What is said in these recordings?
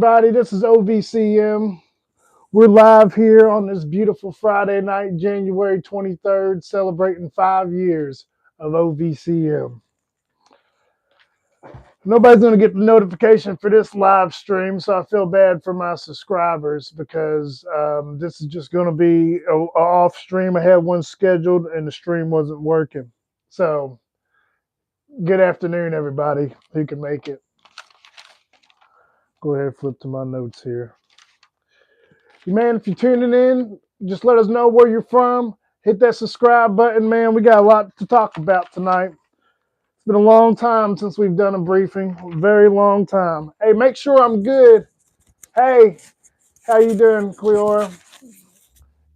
everybody. This is OVCM. We're live here on this beautiful Friday night, January 23rd, celebrating 5 years of OVCM. Nobody's going to get the notification for this live stream, so I feel bad for my subscribers because this is just going to be a off stream. I had one scheduled and the stream wasn't working. So, good afternoon, everybody who can make it. Go ahead and flip to my notes here. Man, if you're tuning in, just let us know where you're from. Hit that subscribe button, man. We got a lot to talk about tonight. It's been a long time since we've done a briefing. A very long time. Hey, make sure I'm good. Hey, how you doing, Cleora?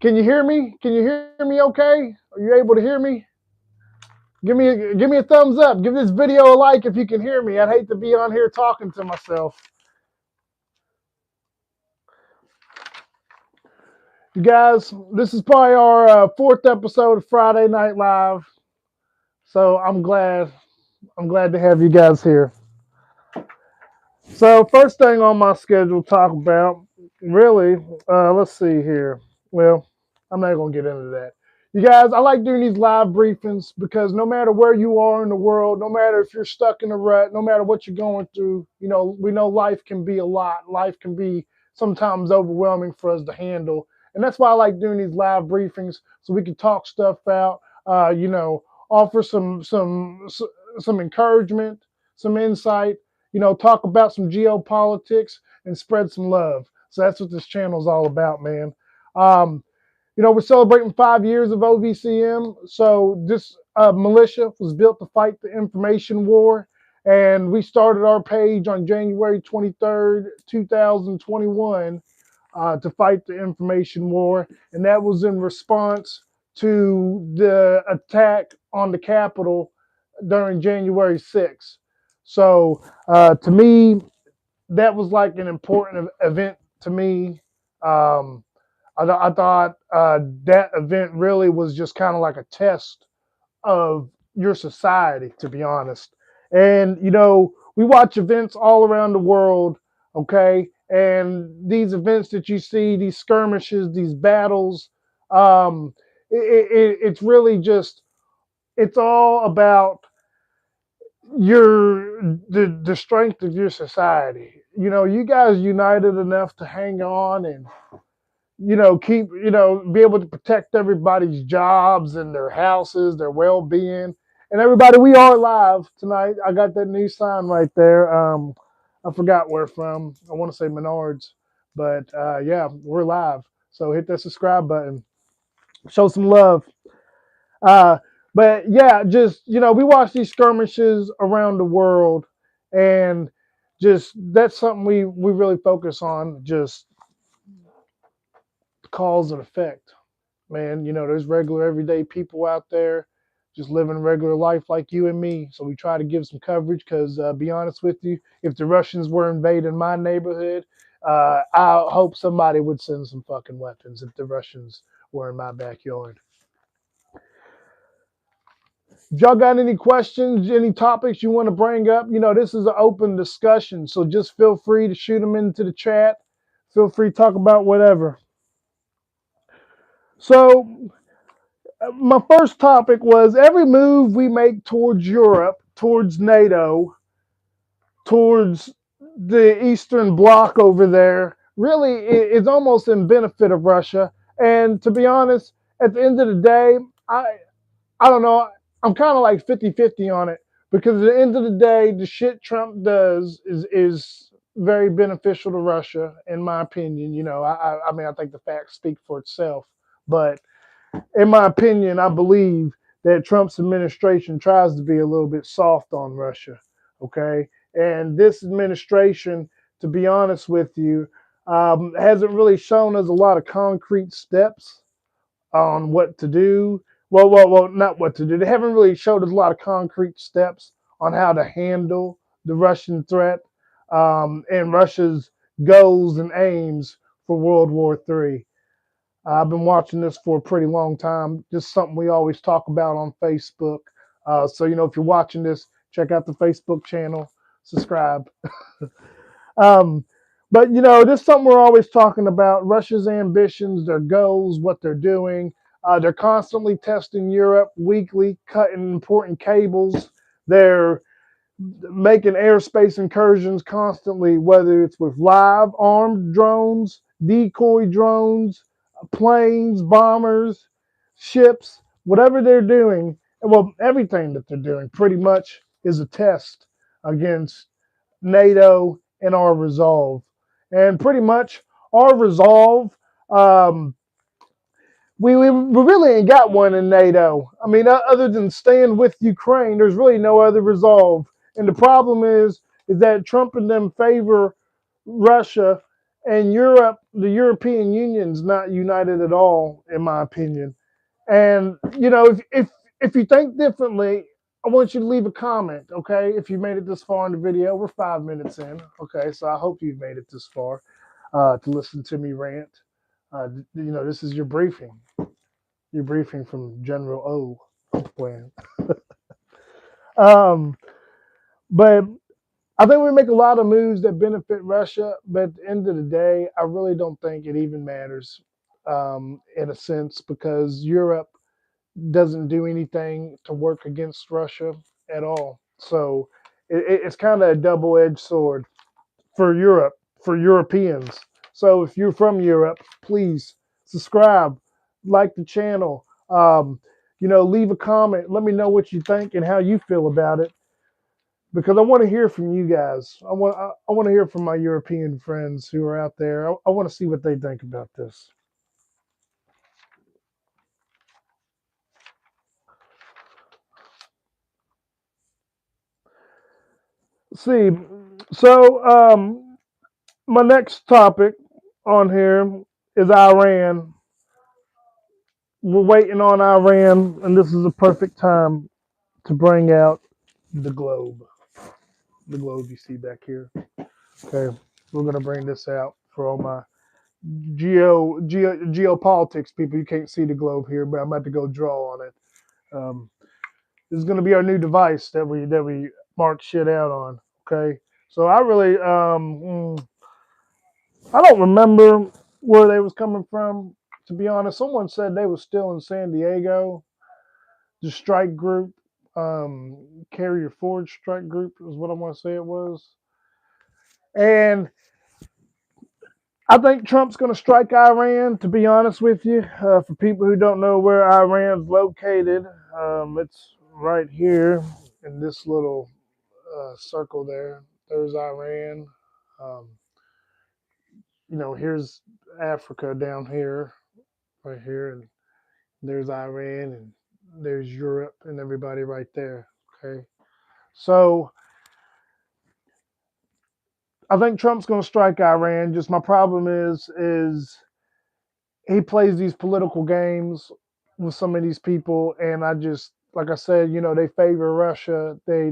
Can you hear me? Can you hear me okay? Are you able to hear me? Give me a thumbs up. Give this video a like if you can hear me. I'd hate to be on here talking to myself. You guys, this is probably our fourth episode of Friday Night Live. So I'm glad to have you guys here. So first thing on my schedule to talk about, really, let's see here. Well, I'm not going to get into that. You guys, I like doing these live briefings because no matter where you are in the world, no matter if you're stuck in a rut, no matter what you're going through, we know life can be a lot. Life can be sometimes overwhelming for us to handle. And that's why I like doing these live briefings so we can talk stuff out, offer some encouragement, some insight, talk about some geopolitics and spread some love. So that's what this channel is all about, man. We're celebrating 5 years of OVCM. So this militia was built to fight the information war. And we started our page on January 23rd, 2021 to fight the information war. And that was in response to the attack on the Capitol during January 6th. So to me, that was like an important event to me. I thought that event really was just kind of like a test of your society, to be honest. And, we watch events all around the world, okay? And these events that you see, these skirmishes, these battles, it's really just, it's all about the strength of your society. You guys united enough to hang on and keep be able to protect everybody's jobs and their houses, their well-being. And everybody, we are live tonight. I got that new sign right there. I forgot where from. I want to say Menards, but yeah, we're live. So hit that subscribe button, show some love. But yeah, just we watch these skirmishes around the world, and just that's something we really focus on. Just cause and effect, man. There's regular everyday people out there just living regular life like you and me. So we try to give some coverage because, be honest with you, if the Russians were invading my neighborhood, I hope somebody would send some fucking weapons if the Russians were in my backyard. If y'all got any questions, any topics you want to bring up, this is an open discussion. So just feel free to shoot them into the chat. Feel free to talk about whatever. So my first topic was every move we make towards Europe, towards NATO, towards the Eastern Bloc over there, really is almost in benefit of Russia. And to be honest, at the end of the day, I don't know. I'm kind of like 50-50 on it because at the end of the day, the shit Trump does is very beneficial to Russia, in my opinion. I mean, I think the facts speak for itself. But in my opinion, I believe that Trump's administration tries to be a little bit soft on Russia. Okay. And this administration, to be honest with you, hasn't really shown us a lot of concrete steps on what to do. Well, not what to do. They haven't really showed us a lot of concrete steps on how to handle the Russian threat and Russia's goals and aims for World War III. I've been watching this for a pretty long time. Just something we always talk about on Facebook. So, if you're watching this, check out the Facebook channel, subscribe. But this is something we're always talking about: Russia's ambitions, their goals, what they're doing. They're constantly testing Europe weekly, cutting important cables. They're making airspace incursions constantly, whether it's with live armed drones, decoy drones, planes, bombers, ships, whatever they're doing. Well, everything that they're doing pretty much is a test against NATO and our resolve. And pretty much our resolve, um, we really ain't got one in NATO. I mean, other than stand with Ukraine, there's really no other resolve. And the problem is that Trump and them favor Russia, and Europe, the European Union's not united at all, in my opinion. And if you think differently, I want you to leave a comment, okay? If you made it this far in the video, we're 5 minutes in, okay? So I hope you've made it this far to listen to me rant. This is your briefing. Your briefing from General O. Plan. Um, but I think we make a lot of moves that benefit Russia, but at the end of the day, I really don't think it even matters in a sense because Europe doesn't do anything to work against Russia at all. So it's kind of a double-edged sword for Europe, for Europeans. So if you're from Europe, please subscribe, like the channel, leave a comment. Let me know what you think and how you feel about it because I want to hear from you guys. I want to hear from my European friends who are out there. I want to see what they think about this. See, so my next topic on here is Iran. We're waiting on Iran, and this is a perfect time to bring out the globe. The globe you see back here. Okay, we're gonna bring this out for all my geopolitics people. You can't see the globe here, but I'm about to go draw on it. Um, this is gonna be our new device that we mark shit out on. Okay, so I really I don't remember where they was coming from. To be honest, someone said they was still in San Diego. The strike group, Carrier Forge strike group is what I want to say it was. And I think Trump's going to strike Iran, to be honest with you. For people who don't know where Iran's located, it's right here in this little circle there. There's Iran. Um, here's Africa down here, right here. And there's Iran and there's Europe and everybody right there. Okay. So I think Trump's going to strike Iran. Just my problem is he plays these political games with some of these people, and I just like I said, they favor Russia. They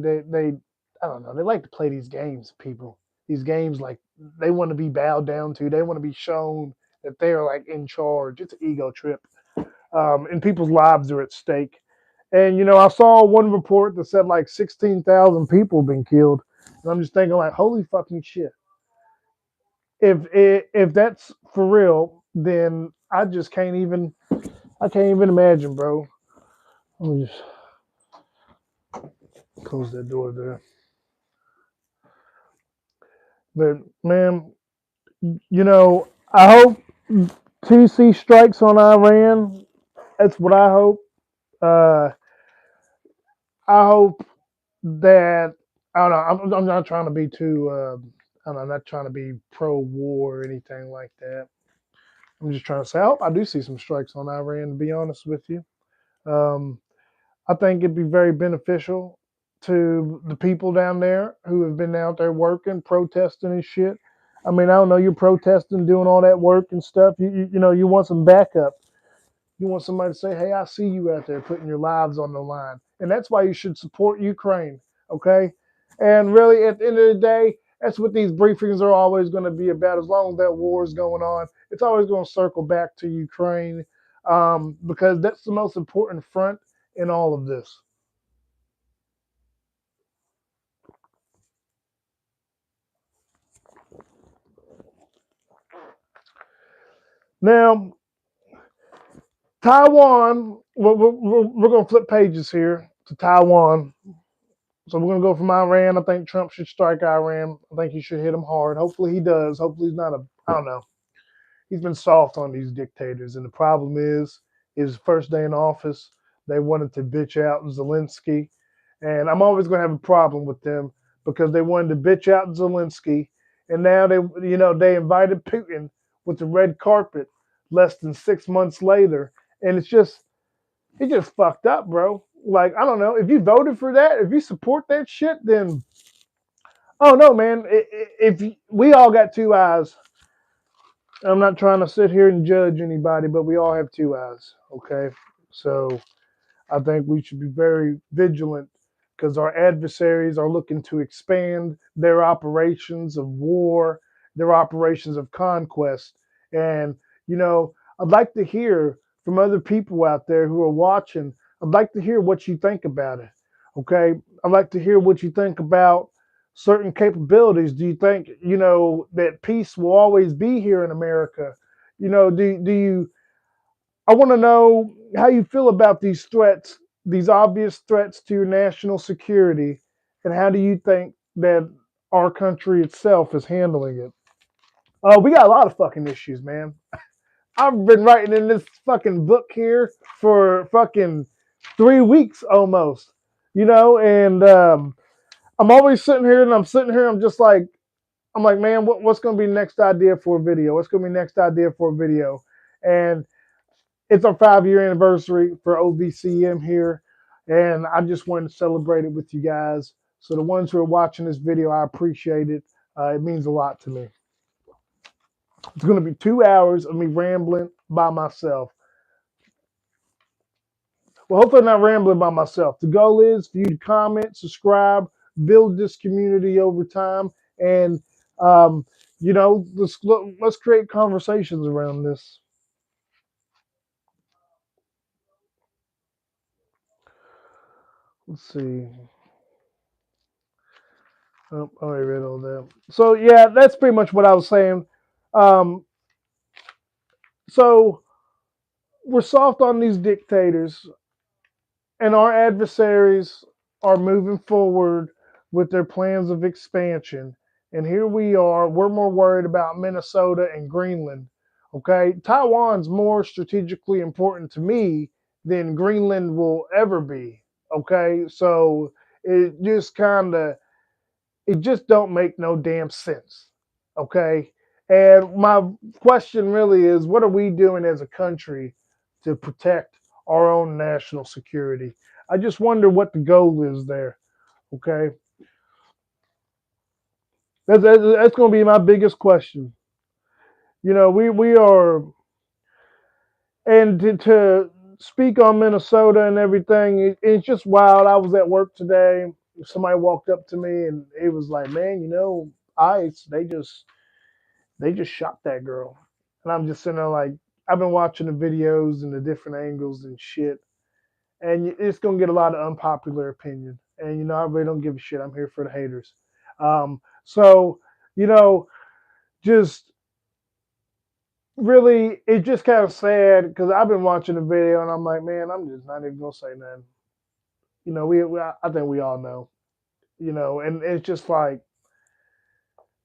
I don't know. They like to play these games, people. These games like they want to be bowed down to. They want to be shown that they are like in charge. It's an ego trip, and people's lives are at stake. And I saw one report that said like 16,000 people have been killed, and I'm just thinking like, holy fucking shit. If that's for real, then I can't even imagine, bro. Let me just close that door there. But man, I hope TC strikes on Iran. That's what I hope. Uh, I hope that I don't know. I'm not trying to be too. I don't know. I'm not trying to be pro-war or anything like that. I'm just trying to say I hope I do see some strikes on Iran. To be honest with you, um, I think it'd be very beneficial to the people down there who have been out there working, protesting and shit. I mean, I don't know, you're protesting, doing all that work and stuff. You want some backup. You want somebody to say, hey, I see you out there putting your lives on the line. And that's why you should support Ukraine, okay? And really, at the end of the day, that's what these briefings are always going to be about. As long as that war is going on, it's always going to circle back to Ukraine because that's the most important front in all of this. Now, Taiwan, we're going to flip pages here to Taiwan. So we're going to go from Iran. I think Trump should strike Iran. I think he should hit him hard. Hopefully he does. Hopefully he's not I don't know. He's been soft on these dictators. And the problem is, his first day in office, they wanted to bitch out Zelensky. And I'm always going to have a problem with them because they wanted to bitch out Zelensky. And now they invited Putin with the red carpet less than 6 months later. And it's just fucked up, bro. Like, I don't know. If you voted for that, if you support that shit, then, oh no, man. If we all got two eyes, I'm not trying to sit here and judge anybody, but we all have two eyes, okay? So I think we should be very vigilant because our adversaries are looking to expand their operations of war, their operations of conquest. And, I'd like to hear from other people out there who are watching. I'd like to hear what you think about it, okay? I'd like to hear what you think about certain capabilities. Do you think, that peace will always be here in America? Do you I want to know how you feel about these threats, these obvious threats to your national security, and how do you think that our country itself is handling it? We got a lot of fucking issues, man. I've been writing in this fucking book here for fucking 3 weeks almost, and I'm always sitting here and I'm just like, I'm like, man, what's going to be the next idea for a video? What's going to be the next idea for a video? And it's our 5-year anniversary for OVCM here, and I just wanted to celebrate it with you guys. So the ones who are watching this video, I appreciate it. It means a lot to me. It's going to be 2 hours of me rambling by myself. Well, hopefully I'm not rambling by myself. The goal is for you to comment, subscribe, build this community over time, and let's create conversations around this. Let's see. Oh, I already read all that. So yeah, that's pretty much what I was saying. Um, so we're soft on these dictators, and our adversaries are moving forward with their plans of expansion. And here we are. We're more worried about Minnesota and Greenland. Okay, Taiwan's more strategically important to me than Greenland will ever be. Okay, so it just don't make no damn sense. Okay. And my question really is, what are we doing as a country to protect our own national security? I just wonder what the goal is there. Okay. That's going to be my biggest question. We are, and to speak on Minnesota and everything, it's just wild. I was at work today. Somebody walked up to me and it was like, man, ICE, they just shot that girl. And I'm just sitting there like, I've been watching the videos and the different angles and shit. And it's going to get a lot of unpopular opinion. And, I really don't give a shit. I'm here for the haters. So, you know, just really, it's just kind of sad because I've been watching the video and I'm like, man, I'm just not even going to say nothing. I think we all know, and it's just like,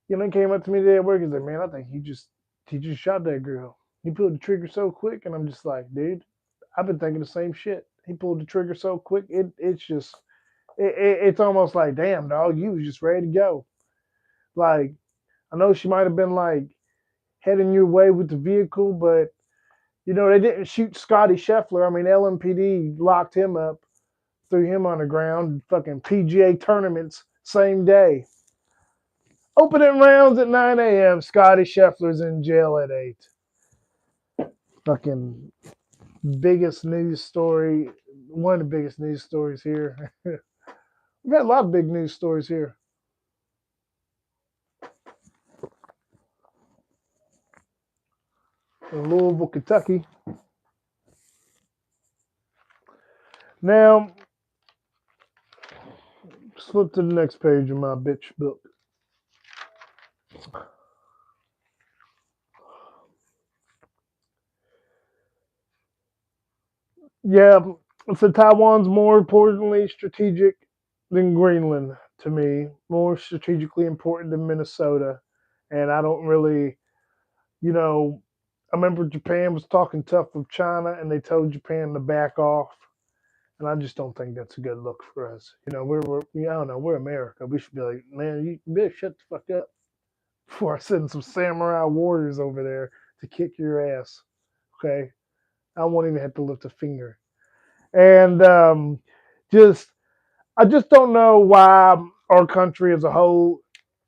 he came up to me today at work and said, man, I think he just shot that girl. He pulled the trigger so quick, and I'm just like, dude, I've been thinking the same shit. He pulled the trigger so quick, it's almost like, damn, dog, you was just ready to go. Like, I know she might have been like heading your way with the vehicle, but they didn't shoot Scotty Scheffler. I mean, LMPD locked him up, threw him on the ground, fucking PGA tournaments same day. Opening rounds at 9 a.m. Scotty Scheffler's in jail at 8. Fucking biggest news story. One of the biggest news stories here. We've had a lot of big news stories here. In Louisville, Kentucky. Now, flip to the next page of my bitch book. Yeah, so Taiwan's more importantly strategic than Greenland to me, more strategically important than Minnesota. And I don't really, you know, I remember Japan was talking tough with China and they told Japan to back off. And I just don't think that's a good look for us. I don't know, we're America. We should be like, man, you better shut the fuck up before I send some samurai warriors over there to kick your ass. Okay? I won't even have to lift a finger. And just I just don't know why our country as a whole,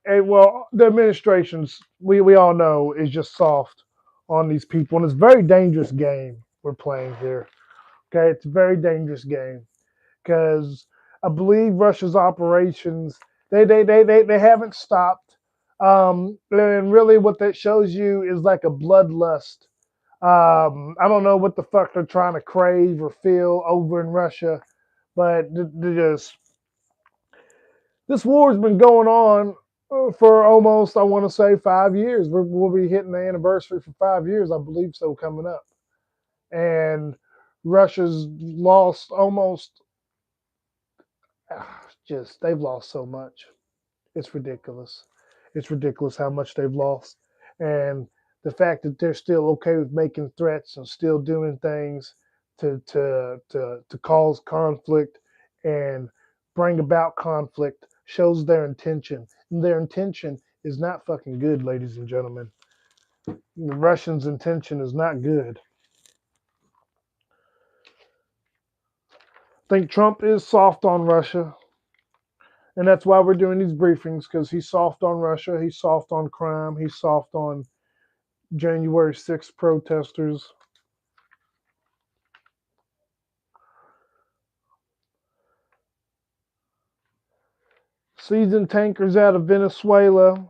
and well, the administrations we all know is just soft on these people, and it's a very dangerous game we're playing here. Okay, it's a very dangerous game because I believe Russia's operations they haven't stopped, and really what that shows you is like a bloodlust. I don't know what the fuck they're trying to crave or feel over in Russia, but just this war has been going on for almost, I want to say, 5 years. We'll be hitting the anniversary for 5 years, I believe so, coming up. And Russia's lost almost, they've lost so much. It's ridiculous. It's ridiculous how much they've lost. And the fact that they're still okay with making threats and still doing things to cause conflict and bring about conflict shows their intention. And their intention is not fucking good, ladies and gentlemen. The Russians' intention is not good. I think Trump is soft on Russia. And that's why we're doing these briefings because he's soft on Russia. He's soft on crime. He's soft on January 6th protesters. Seasoned tankers out of Venezuela.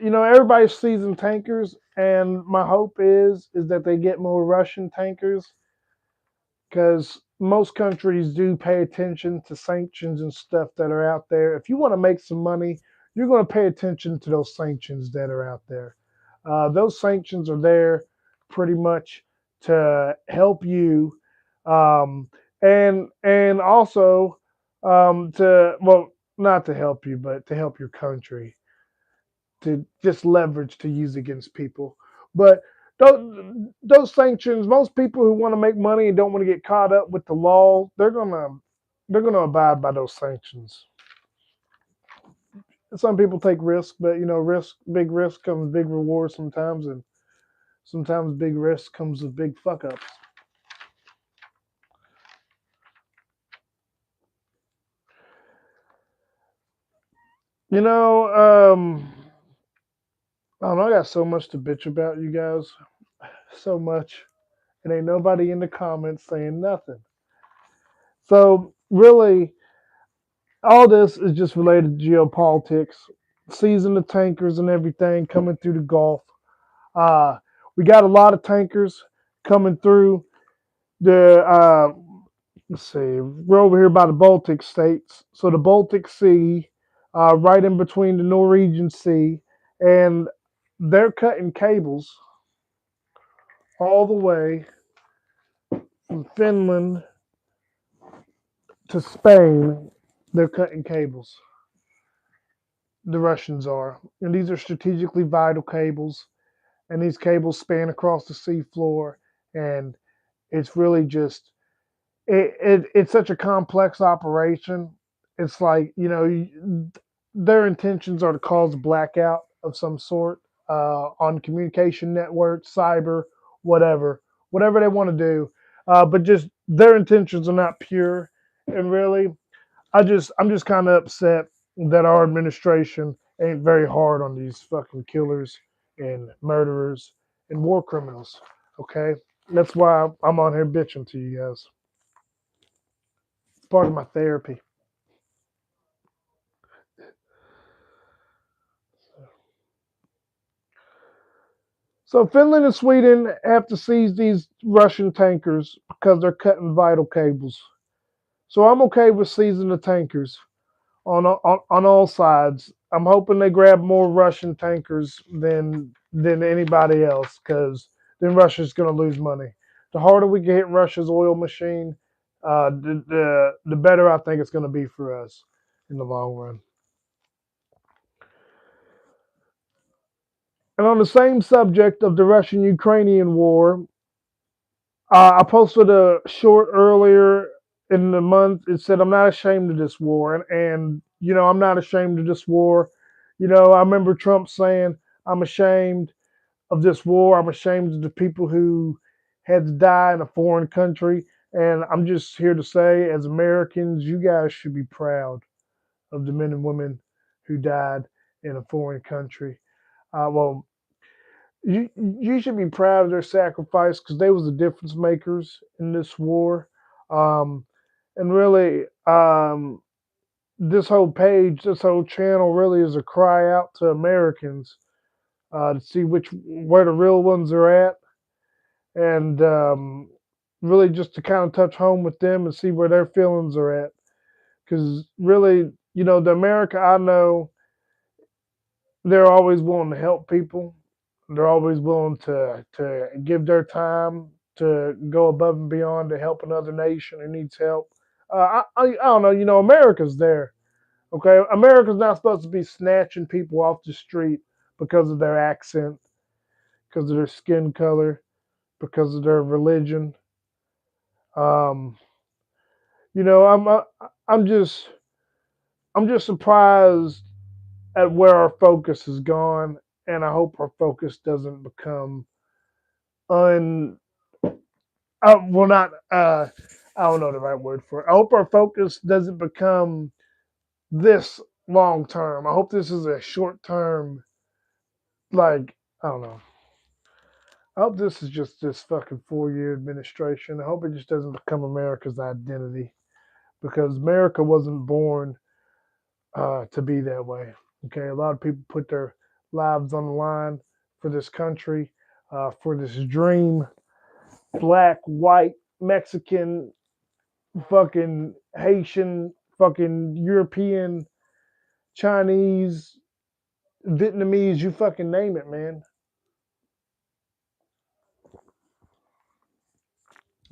Everybody's seasoned tankers, and my hope is that they get more Russian tankers because most countries do pay attention to sanctions and stuff that are out there. If you want to make some money, you're going to pay attention to those sanctions that are out there. Those sanctions are there pretty much to help you, um, and also to well, not to help you, but to help your country to just leverage to use against people. But those sanctions, most people who want to make money and don't want to get caught up with the law, they're gonna abide by those sanctions. Some people take risks, but big risk comes big reward sometimes, and sometimes big risk comes with big fuck ups. You know, I don't know. I got so much to bitch about, you guys. So much, and ain't nobody in the comments saying nothing. So really, all this is just related to geopolitics, seizing the tankers and everything coming through the Gulf. Uh, we got a lot of tankers coming through the. Let's see, we're over here by the Baltic states, so the Baltic Sea, right in between the Norwegian Sea, and they're cutting cables all the way from Finland to Spain. They're cutting cables. The Russians are, and these are strategically vital cables, and these cables span across the seafloor, and it's really just it's such a complex operation. It's like their intentions are to cause a blackout of some sort on communication networks, cyber, whatever they want to do, but just their intentions are not pure, and really I'm just kind of upset that our administration ain't very hard on these fucking killers and murderers and war criminals. Okay, that's why I'm on here bitching to you guys. It's part of my therapy. So Finland and Sweden have to seize these Russian tankers because they're cutting vital cables. So I'm okay with seizing the tankers on all sides. I'm hoping they grab more Russian tankers than anybody else, because then Russia's going to lose money. the harder we can hit Russia's oil machine, the better I think it's going to be for us in the long run. And on the same subject of the Russian-Ukrainian war, I posted a short earlier in the month. It said, "I'm not ashamed of this war," and I'm not ashamed of this war. I remember Trump saying, "I'm ashamed of this war. I'm ashamed of the people who had to die in a foreign country." And I'm just here to say, as Americans, you guys should be proud of the men and women who died in a foreign country. Well, you should be proud of their sacrifice because they was the difference makers in this war. Um, and really, this whole page, this whole channel, really is a cry out to Americans to see where the real ones are at, and really just to kind of touch home with them and see where their feelings are at. Because really, the America I know, they're always willing to help people. They're always willing to give their time to go above and beyond to help another nation who needs help. I don't know. America's there. Okay, America's not supposed to be snatching people off the street because of their accent, because of their skin color, because of their religion. Um, you know, I'm uh, I'm just I'm just surprised at where our focus has gone, and I hope our focus doesn't become un. Well, not. I don't know the right word for it. I hope our focus doesn't become this long term. I hope this is a short term. Like, I don't know. I hope this is just this fucking 4 year administration. I hope it just doesn't become America's identity because America wasn't born to be that way. Okay, a lot of people put their lives on the line for this country, for this dream. Black, white, Mexican, fucking Haitian, fucking European, Chinese, Vietnamese, you fucking name it, man.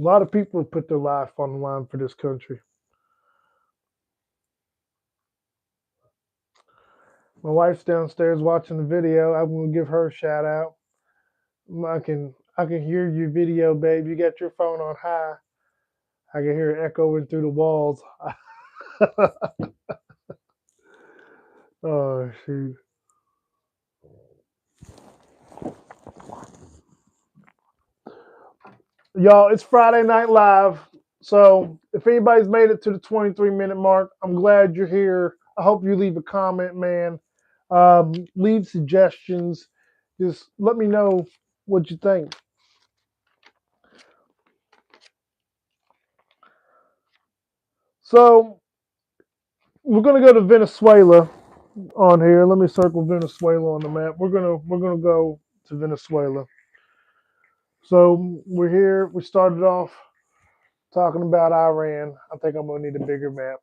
A lot of people have put their life on the line for this country. My wife's downstairs watching the video. I'm gonna give her a shout out. I can hear your video, babe. You got your phone on high. I can hear it echoing through the walls. Oh shoot. Y'all, it's Friday Night Live. So if anybody's made it to the 23-minute mark, I'm glad you're here. I hope you leave a comment, man. Leave suggestions. Just let me know what you think. So we're gonna go to Venezuela on here. Let me circle Venezuela on the map. We're gonna go to Venezuela. So we're here. We started off talking about Iran. I think I'm gonna need a bigger map.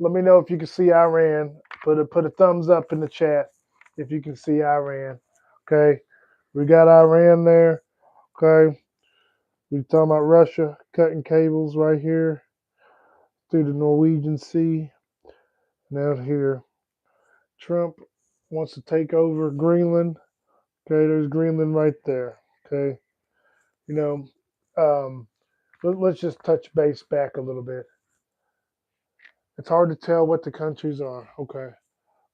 Let me know if you can see Iran. Put a thumbs up in the chat if you can see Iran. Okay, we got Iran there. Okay, we're talking about Russia cutting cables right here through the Norwegian Sea. Now here, Trump wants to take over Greenland. Okay, there's Greenland right there. Okay, you know, um, let's just touch base back a little bit. It's hard to tell what the countries are. Okay,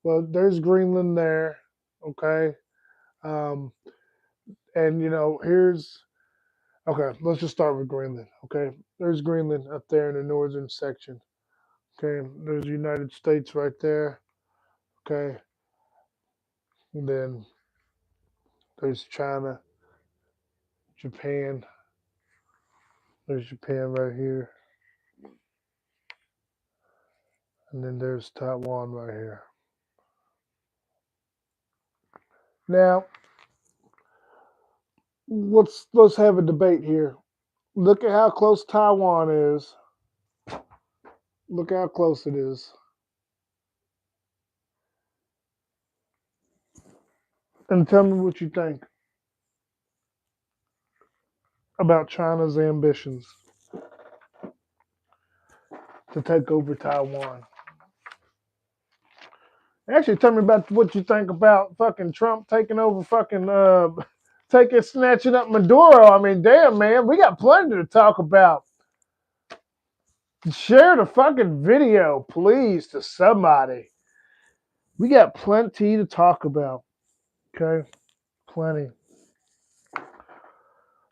well, there's Greenland there. Okay, um, and here's okay. Let's just start with Greenland. Okay, there's Greenland up there in the northern section. Okay, there's the United States right there. Okay, and then there's China, Japan. There's Japan right here, and then there's Taiwan right here. Now, let's have a debate here. Look at how close Taiwan is. Look how close it is, and tell me what you think. about China's ambitions to take over Taiwan. Actually, tell me about what you think about fucking Trump taking over snatching up Maduro. I mean, damn, man, we got plenty to talk about. Share the fucking video, please, to somebody. We got plenty to talk about. Okay? Plenty.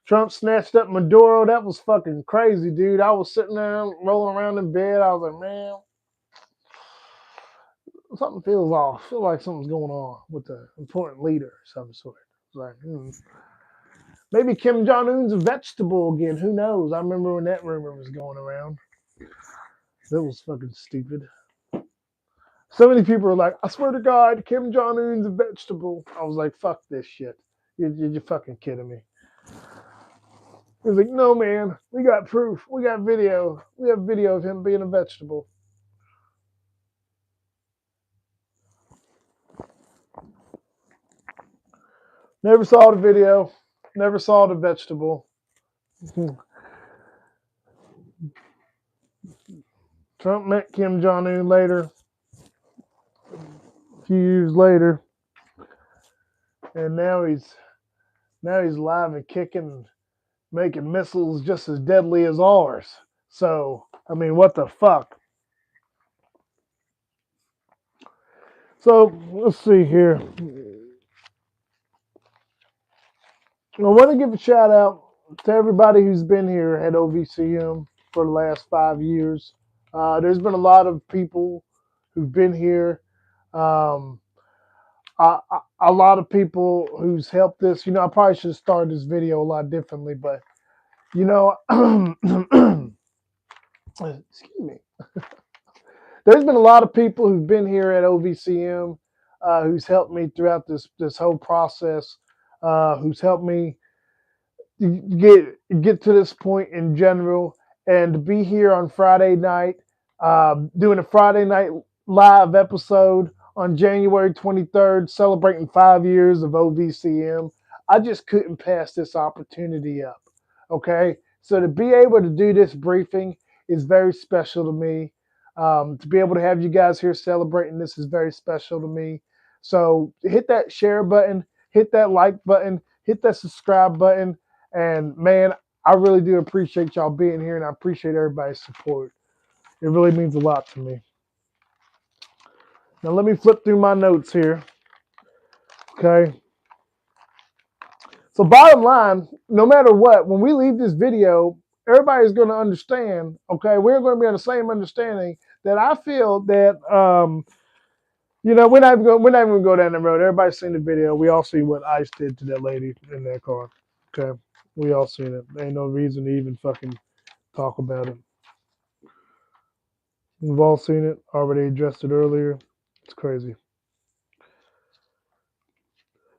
Trump snatched up Maduro. That was fucking crazy, dude. I was sitting there rolling around in bed. I was like, man, something feels off. I feel like something's going on with the important leader of some sort. It's like, maybe Kim Jong-un's a vegetable again. Who knows? I remember when that rumor was going around. That was fucking stupid. So many people are like, I swear to God, Kim Jong-un's a vegetable. I was like, fuck this shit. You're fucking kidding me. He was like, no, man, we got proof. We got video. We have video of him being a vegetable. Never saw the video. Never saw the vegetable. Trump met Kim Jong-un later, a few years later, and now he's live and kicking, making missiles just as deadly as ours. So, I mean, what the fuck? So, let's see here. I want to give a shout out to everybody who's been here at OVCM for the last 5 years. There's been a lot of people who've been here. A lot of people who's helped this. I probably should have started this video a lot differently, but excuse me. There's been a lot of people who've been here at OVCM who's helped me throughout this whole process, who's helped me get to this point in general, and to be here on Friday night, doing a Friday night live episode on January 23rd, celebrating 5 years of OVCM. I just couldn't pass this opportunity up. Okay, so to be able to do this briefing is very special to me. To be able to have you guys here celebrating this is very special to me. So hit that share button, hit that like button, hit that subscribe button. And man, I really do appreciate y'all being here, and I appreciate everybody's support. It really means a lot to me. Now let me flip through my notes here. Okay. So bottom line, no matter what, when we leave this video, everybody's going to understand, okay, we're going to be on the same understanding that I feel that, we're not even going to go down the road. Everybody's seen the video. We all see what ICE did to that lady in that car. Okay. We all seen it. There ain't no reason to even fucking talk about it. We've all seen it. Already addressed it earlier. It's crazy.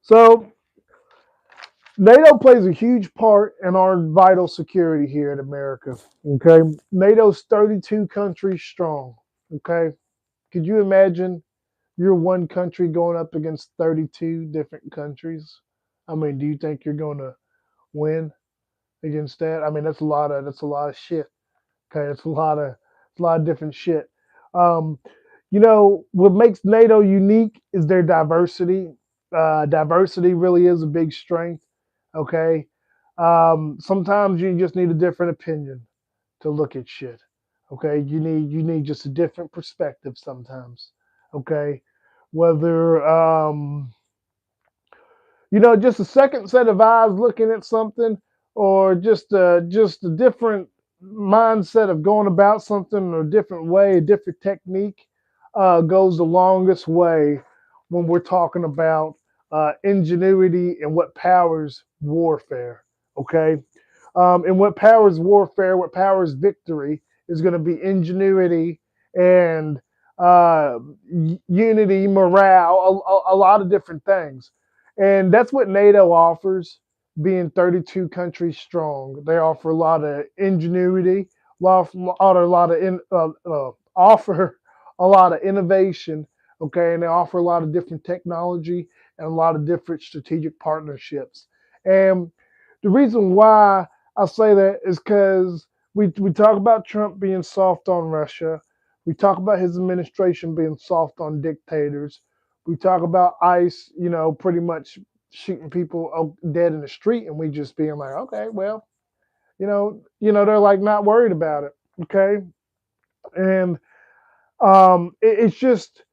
So NATO plays a huge part in our vital security here in America. Okay. NATO's 32 countries strong. Okay. Could you imagine you're one country going up against 32 different countries? I mean, do you think you're going to win against that? I mean, that's a lot of shit. Okay, it's a lot of different shit. What makes NATO unique is their diversity. Diversity really is a big strength. Okay, sometimes you just need a different opinion to look at shit. Okay, you need just a different perspective sometimes. Okay, whether just a second set of eyes looking at something, or just a different mindset of going about something in a different way, a different technique, goes the longest way when we're talking about ingenuity and what powers warfare. Okay, and what powers warfare, what powers victory is going to be ingenuity and unity, morale, a lot of different things. And that's what NATO offers, being 32 countries strong. They offer a lot of ingenuity, offer a lot of innovation, okay, and they offer a lot of different technology and a lot of different strategic partnerships. And the reason why I say that is because we talk about Trump being soft on Russia. We talk about his administration being soft on dictators. We talk about ICE, pretty much shooting people dead in the street, and we just being like, okay, well, they're like not worried about it. Okay, and it's just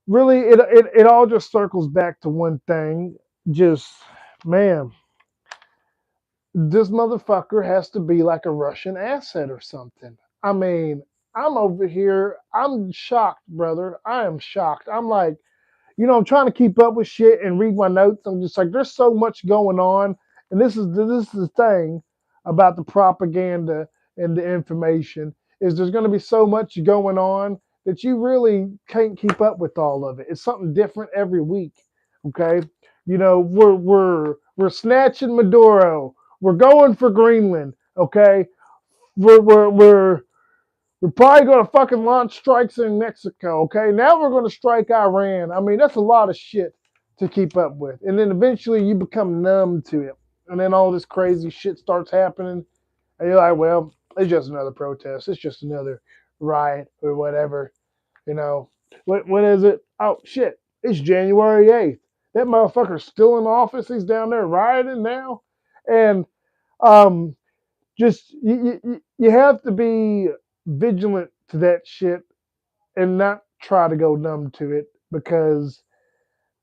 really it all just circles back to one thing. Just man, this motherfucker has to be like a Russian asset or something. I mean, I'm over here. I'm shocked, brother. I am shocked. I'm like, I'm trying to keep up with shit and read my notes. I'm just like, there's so much going on, and this is the thing about the propaganda and the information is there's going to be so much going on that you really can't keep up with all of it. It's something different every week. Okay, we're snatching Maduro. We're going for Greenland. Okay, we're we're probably going to fucking launch strikes in Mexico, okay? Now we're going to strike Iran. I mean, that's a lot of shit to keep up with. And then eventually you become numb to it. And then all this crazy shit starts happening. And you're like, well, it's just another protest. It's just another riot or whatever. You know, when is it? Oh, shit. It's January 8th. That motherfucker's still in office. He's down there rioting now. And um, just you have to be vigilant to that shit and not try to go numb to it because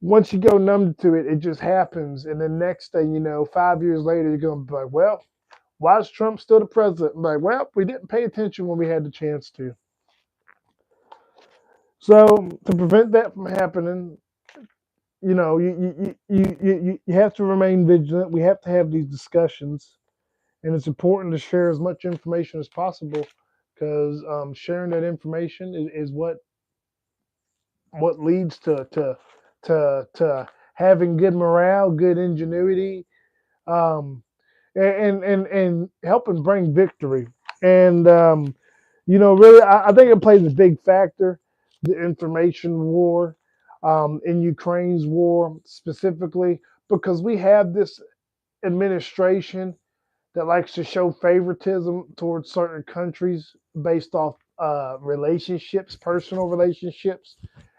once you go numb to it, it just happens. And then next thing you know, 5 years later, you're going to be like, well, why is Trump still the president? I'm like, well, we didn't pay attention when we had the chance to. So to prevent that from happening, you have to remain vigilant. We have to have these discussions, and it's important to share as much information as possible because sharing that information is what leads to having good morale, good ingenuity, um, and helping bring victory. And really, I think it plays a big factor. The information war in Ukraine's war specifically, because we have this administration that likes to show favoritism towards certain countries based off relationships, personal relationships,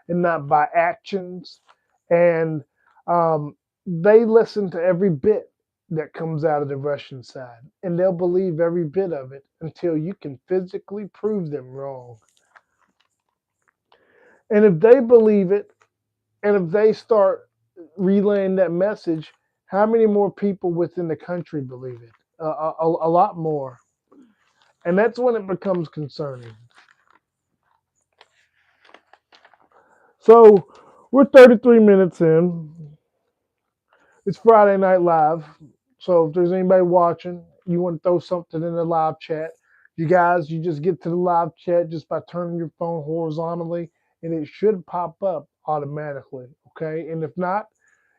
and not by actions. And they listen to every bit that comes out of the Russian side, and they'll believe every bit of it until you can physically prove them wrong. And if they believe it, and if they start relaying that message, how many more people within the country believe it? A lot more. And that's when it becomes concerning. So we're 33 minutes in. It's Friday Night Live. So if there's anybody watching, you want to throw something in the live chat, you just get to the live chat just by turning your phone horizontally, and it should pop up automatically. Okay. And if not,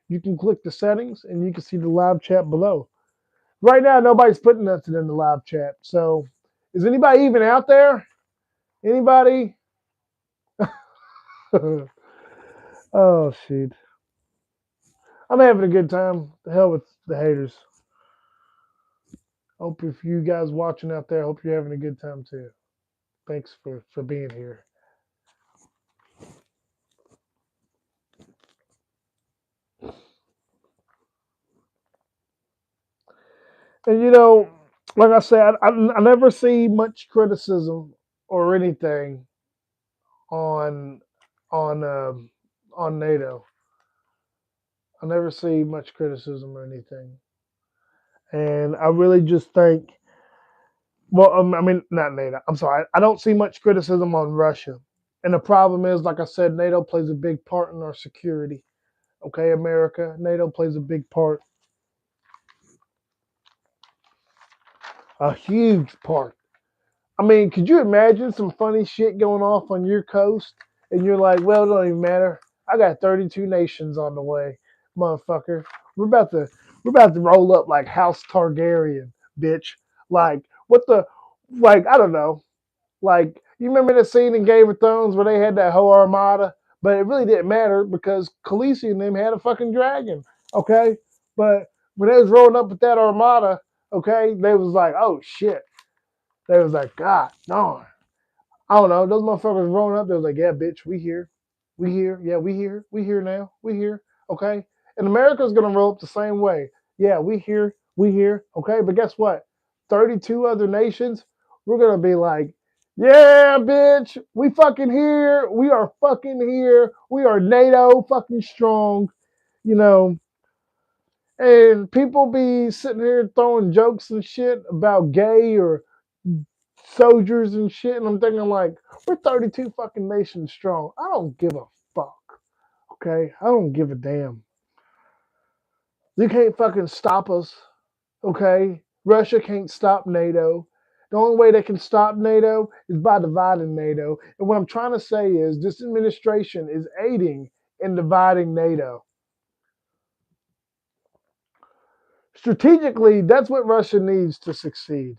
you can click the settings and you can see the live chat below. Right now, nobody's putting nothing in the live chat. So is anybody even out there? Anybody? Oh, shit. I'm having a good time. The hell with the haters. Hope if you guys watching out there, hope you're having a good time too. Thanks for being here. And like I said, I never see much criticism or anything on on um, on NATO. I never see much criticism or anything, and I really just think, well, I mean, not NATO. I'm sorry, I don't see much criticism on Russia, and the problem is, like I said, NATO plays a big part in our security. Okay, America, NATO plays a big part, a huge part. I mean, could you imagine some funny shit going off on your coast, and you're like, well, it don't even matter. I got 32 nations on the way, motherfucker. We're about to we're about to roll up like House Targaryen, bitch. Like what the like I don't know. Like you remember the scene in Game of Thrones where they had that whole armada, but it really didn't matter because Khaleesi and them had a fucking dragon. Okay, but when they was rolling up with that armada, Okay, they was like, oh shit. They was like, God darn. I don't know. Those motherfuckers rolling up. They was like, yeah, bitch, we here. We here. Yeah, we here. We here now. We here. Okay. And America's going to roll up the same way. Yeah, we here. We here. Okay. But guess what? 32 other nations, we're going to be like, yeah, bitch, we fucking here. We are fucking here. We are NATO fucking strong. You know, and people be sitting here throwing jokes and shit about gay or soldiers and shit, and I'm thinking like, we're 32 fucking nations strong. I don't give a fuck. Okay, I don't give a damn. You can't fucking stop us. Okay, Russia can't stop NATO. The only way they can stop NATO is by dividing NATO. And what I'm trying to say is this administration is aiding in dividing NATO. Strategically, that's what Russia needs to succeed.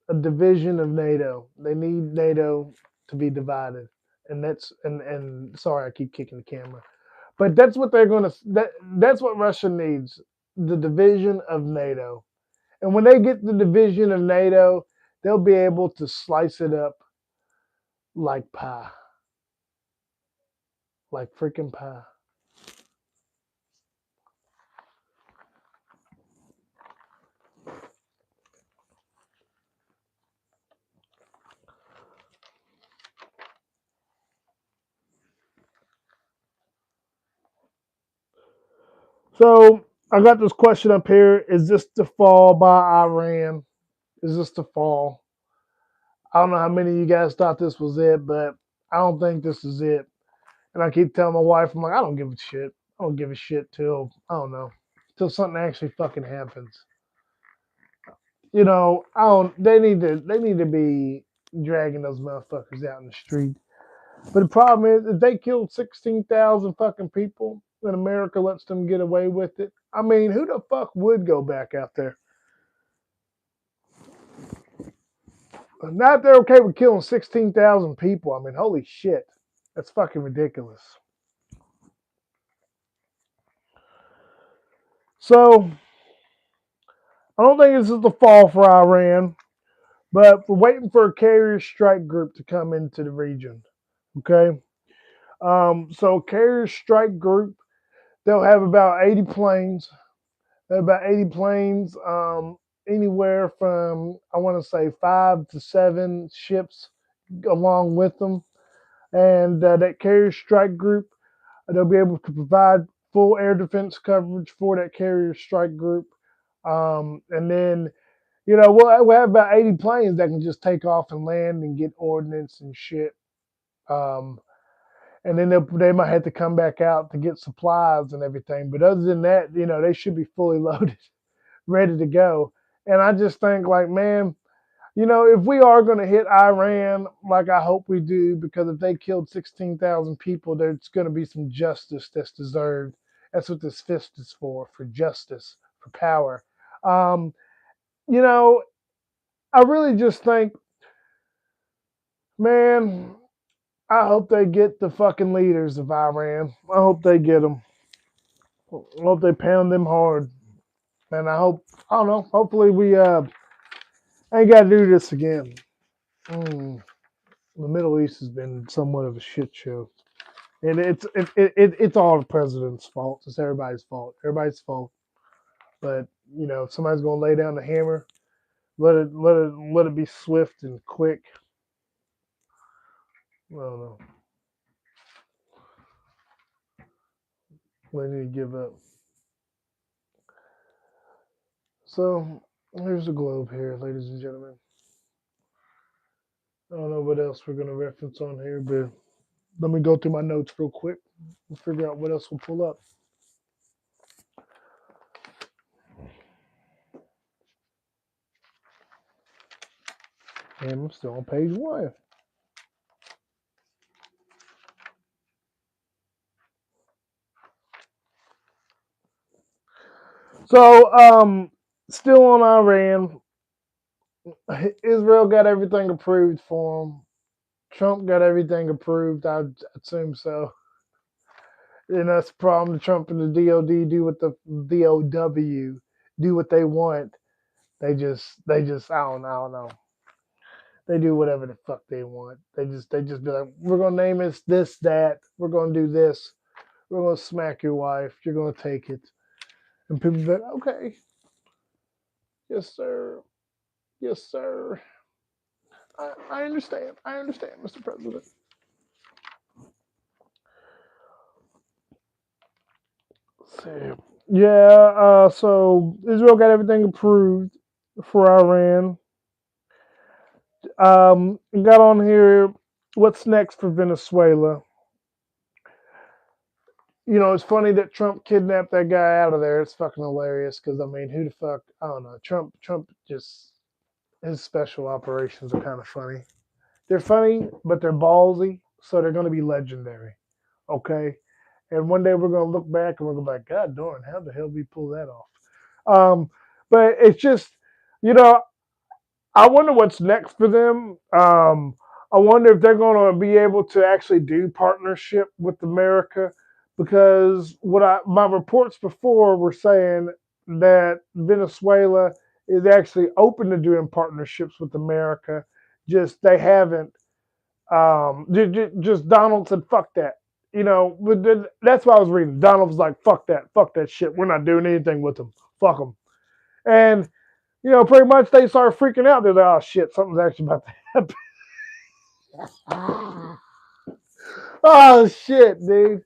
A division of NATO. They need NATO to be divided. And sorry I keep kicking the camera. But that's what they're gonna that's what Russia needs. The division of NATO. And when they get the division of NATO, they'll be able to slice it up like pie. Like freaking pie. So I got this question up here. Is this the fall by Iran? Is this the fall? I don't know how many of you guys thought this was it, but I don't think this is it. And I keep telling my wife, I'm like, I don't give a shit. I don't give a shit till, I don't know, till something actually fucking happens. You know, I don't, they need to be dragging those motherfuckers out in the street. But the problem is, if they killed 16,000 fucking people and America lets them get away with it, I mean, who the fuck would go back out there? Not they're okay with killing 16,000 people. I mean, holy shit. That's fucking ridiculous. So, I don't think this is the fall for Iran, but we're waiting for a carrier strike group to come into the region. Okay? So, carrier strike group, they'll have about 80 planes. About 80 planes, anywhere from, I want to say, 5 to 7 ships along with them. And that carrier strike group, they'll be able to provide full air defense coverage for that carrier strike group. And then, we'll have about 80 planes that can just take off and land and get ordnance and shit. Um, and then they might have to come back out to get supplies and everything. But other than that, they should be fully loaded, ready to go. And I just think, like, man, if we are going to hit Iran, like I hope we do, because if they killed 16,000 people, there's going to be some justice that's deserved. That's what this fist is for justice, for power. Um, you know, I really just think, man, I hope they get the fucking leaders of Iran. I hope they get them. I hope they pound them hard. And I don't know, hopefully we ain't got to do this again. Mm. The Middle East has been somewhat of a shit show. And it's all the president's fault. It's everybody's fault. Everybody's fault. But if somebody's gonna lay down the hammer, let it be swift and quick. I don't know. They need to give up. So here's the globe here, ladies and gentlemen. I don't know what else we're gonna reference on here, but let me go through my notes real quick and figure out what else we'll pull up. And I'm still on page 1. So, still on Iran. Israel got everything approved for them. Trump got everything approved. I assume so. And that's the problem. Trump and the DOD do what the DOW do what they want. I don't know. They do whatever the fuck they want. They just be like, we're gonna name it this, that. We're gonna do this. We're gonna smack your wife. You're gonna take it. And people be like, okay, yes sir, yes sir. I understand. I understand, Mr. President. So, yeah. So Israel got everything approved for Iran. Got on here. What's next for Venezuela? You know, it's funny that Trump kidnapped that guy out of there. It's fucking hilarious because I mean, who the fuck? I don't know. Trump just his special operations are kind of funny. They're funny, but they're ballsy, so they're going to be legendary. Okay, and one day we're going to look back and we're going to be like, God darn, how the hell did we pull that off? But it's just, you know, I wonder what's next for them. I wonder if they're going to be able to actually do partnership with America, because my reports before were saying that Venezuela is actually open to doing partnerships with America. Just they haven't. Just Donald said, "Fuck that." You know, that's what I was reading. Donald was like, fuck that shit. We're not doing anything with them. Fuck them." And you know, pretty much they started freaking out. They're like, "Oh shit, something's actually about to happen." Oh shit, dude.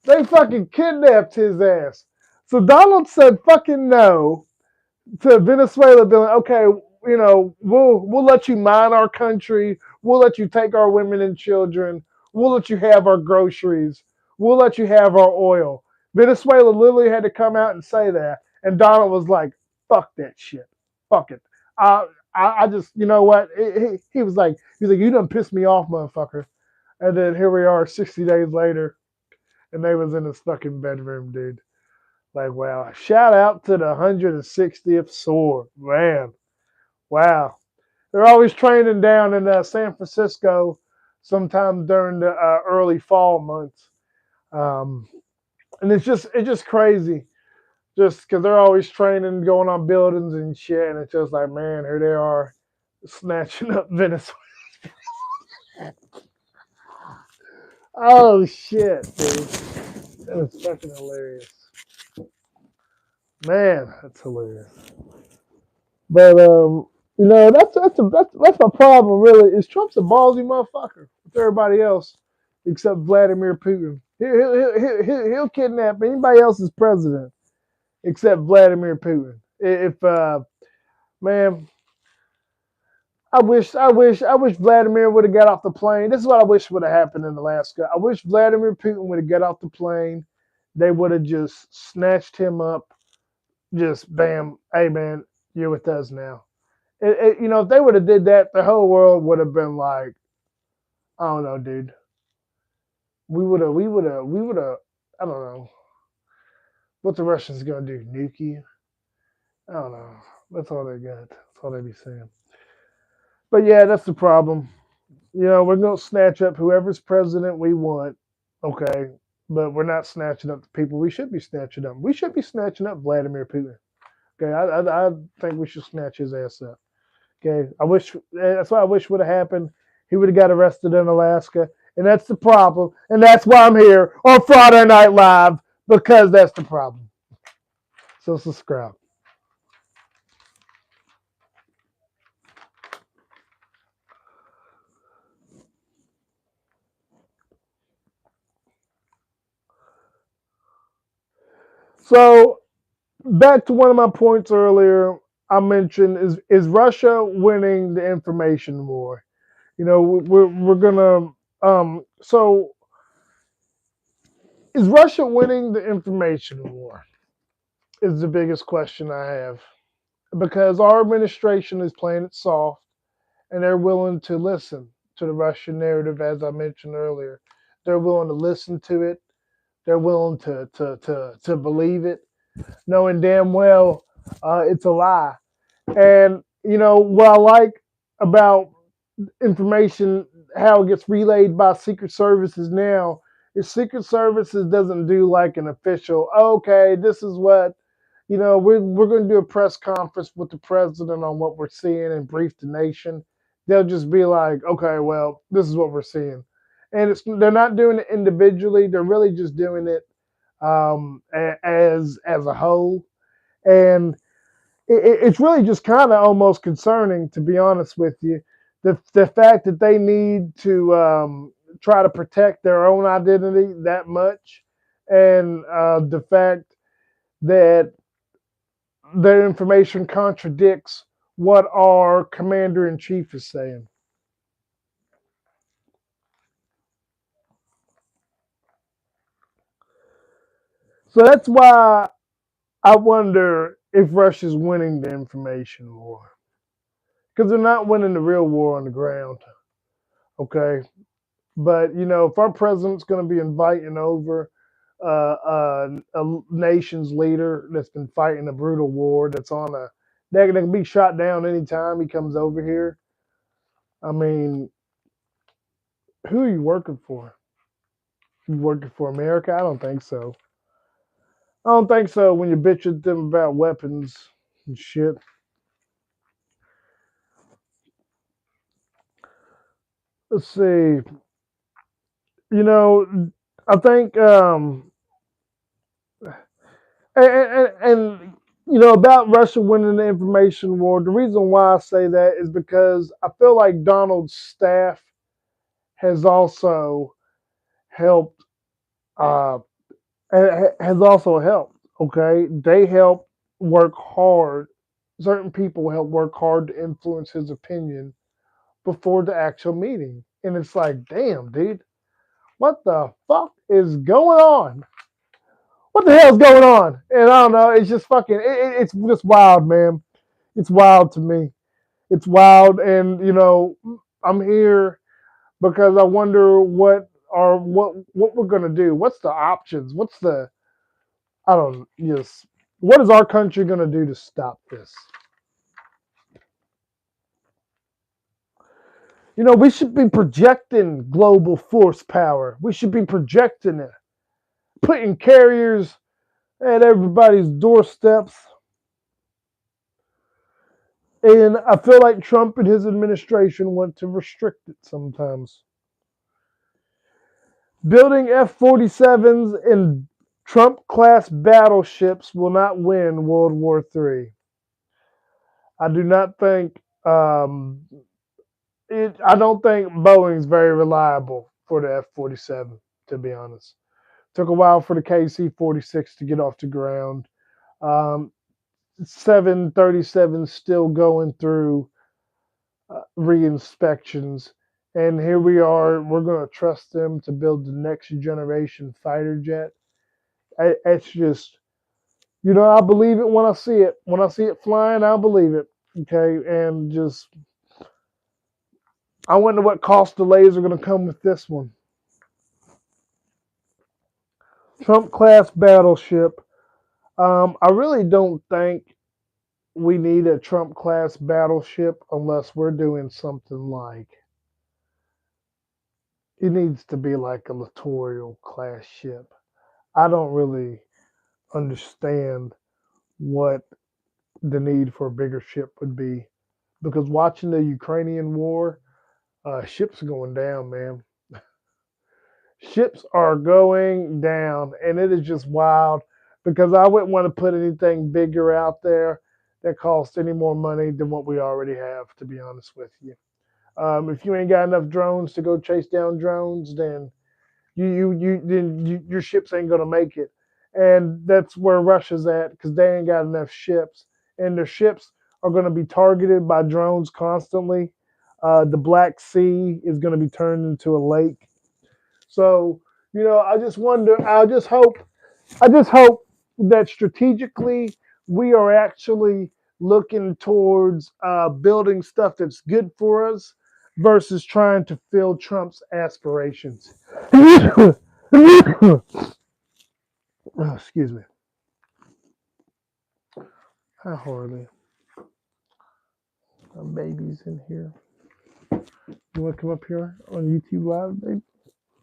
They fucking kidnapped his ass. So Donald said fucking no to Venezuela, being like, okay, you know, we'll let you mine our country. We'll let you take our women and children. We'll let you have our groceries. We'll let you have our oil. Venezuela literally had to come out and say that, and Donald was like, "Fuck that shit. Fuck it." I just, you know what? He was like, "You done pissed me off, motherfucker." And then here we are, 60 days later, and they was in his fucking bedroom, dude. Like, wow. Shout out to the 160th sword. Man, wow. They're always training down in San Francisco sometime during the early fall months. Um, and it's just crazy. Just because they're always training, going on buildings and shit. And it's just like, man, here they are snatching up Venezuela. Oh, shit, dude. That's fucking hilarious. Man, that's hilarious. But you know, that's my problem. Really, is Trump's a ballsy motherfucker with everybody else except Vladimir Putin. He'll kidnap anybody else as president except Vladimir Putin. If man, I wish Vladimir would have got off the plane. This is what I wish would have happened in Alaska. I wish Vladimir Putin would have got off the plane. They would have just snatched him up. Just bam, hey man, you're with us now. You know, if they would have did that, the whole world would have been like, I don't know, dude. We would have. I don't know what the Russians gonna do. Nuke you? I don't know. That's all they got. That's all they be saying. But yeah, that's the problem. You know, we're gonna snatch up whoever's president we want. Okay, but we're not snatching up the people we should be snatching up. We should be snatching up Vladimir Putin. Okay, I think we should snatch his ass up. Okay, I wish that's what I wish would have happened. He would have got arrested in Alaska, and that's the problem. And that's why I'm here on Friday Night Live, because that's the problem. So subscribe. So back to one of my points earlier. I mentioned is Russia winning the information war? You know, we're gonna so is Russia winning the information war? Is the biggest question I have, because our administration is playing it soft and they're willing to listen to the Russian narrative, as I mentioned earlier. They're willing to listen to it. They're willing to believe it, knowing damn well it's a lie. And you know what I like about information, how it gets relayed by Secret Services now, is Secret Services doesn't do like an official, okay, this is what we're going to do a press conference with the president on what we're seeing and brief the nation. They'll just be like, okay, well, this is what we're seeing, and they're not doing it individually. They're really just doing it as a whole, and it's really just kind of almost concerning, to be honest with you, the fact that they need to try to protect their own identity that much, and the fact that their information contradicts what our commander in chief is saying. So that's why I wonder if Russia's winning the information war, because they're not winning the real war on the ground. Okay, but if our president's going to be inviting over a nation's leader that's been fighting a brutal war, that's on a that can be shot down anytime he comes over here. I mean, who are you working for? You working for America? I don't think so. I don't think so when you bitch at them about weapons and shit. Let's see. I think and about Russia winning the information war. The reason why I say that is because I feel like Donald's staff has also helped. Uh, has also helped. Okay, they help work hard. Certain people help work hard to influence his opinion before the actual meeting, and it's like, damn, dude, what the fuck is going on? What the hell's going on? And I don't know. It's just fucking. It's just wild, man. It's wild to me. It's wild, and I'm here because I wonder what we're gonna do. What's the options? What's the I don't yes. What is our country gonna do to stop this? We should be projecting global force power. We should be projecting it, putting carriers at everybody's doorsteps. And I feel like Trump and his administration want to restrict it sometimes. Building F-47s and Trump-class battleships will not win World War III. I do not think. I don't think Boeing's very reliable for the F-47. To be honest, took a while for the KC-46 to get off the ground. 737 still going through re-inspections, and here we are. We're going to trust them to build the next generation fighter jet. It's just, I believe it when I see it. When I see it flying, I'll believe it. Okay, and just I wonder what cost delays are going to come with this one. Trump class battleship. I really don't think we need a Trump class battleship unless we're doing something like it needs to be like a littoral class ship. I don't really understand what the need for a bigger ship would be because watching the Ukrainian war, ships are going down, man. Ships are going down, and it is just wild because I wouldn't want to put anything bigger out there that costs any more money than what we already have, to be honest with you. If you ain't got enough drones to go chase down drones, then your ships ain't gonna make it, and that's where Russia's at because they ain't got enough ships, and their ships are gonna be targeted by drones constantly. The Black Sea is gonna be turned into a lake, so I just wonder. I just hope that strategically we are actually looking towards building stuff that's good for us versus trying to fill Trump's aspirations. Oh, excuse me. Hi, Harley. My baby's in here. You want to come up here on YouTube Live, babe?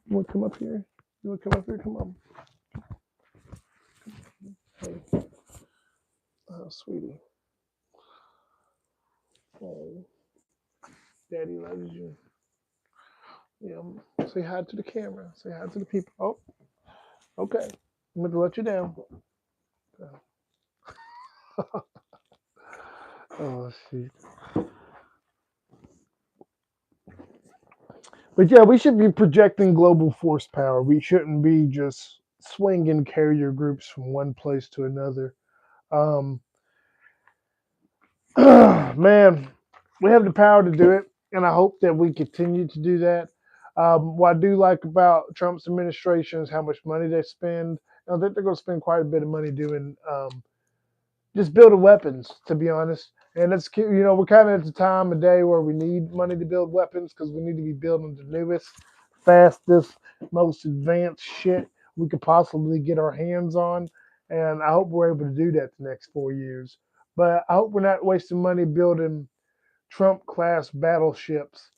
You want to come up here? You want to come up here? Come on. Hey. sweetie. Oh, daddy loves you. Yeah, say hi to the camera. Say hi to the people. Oh, okay. I'm going to let you down. Oh, shit. But yeah, we should be projecting global force power. We shouldn't be just swinging carrier groups from one place to another. Um, man, we have the power to do it, and I hope that we continue to do that. What I do like about Trump's administration is how much money they spend. I think they're going to spend quite a bit of money doing just building weapons, to be honest. And it's we're kind of at the time of day where we need money to build weapons because we need to be building the newest, fastest, most advanced shit we could possibly get our hands on. And I hope we're able to do that the next 4 years. But I hope we're not wasting money building Trump class battleships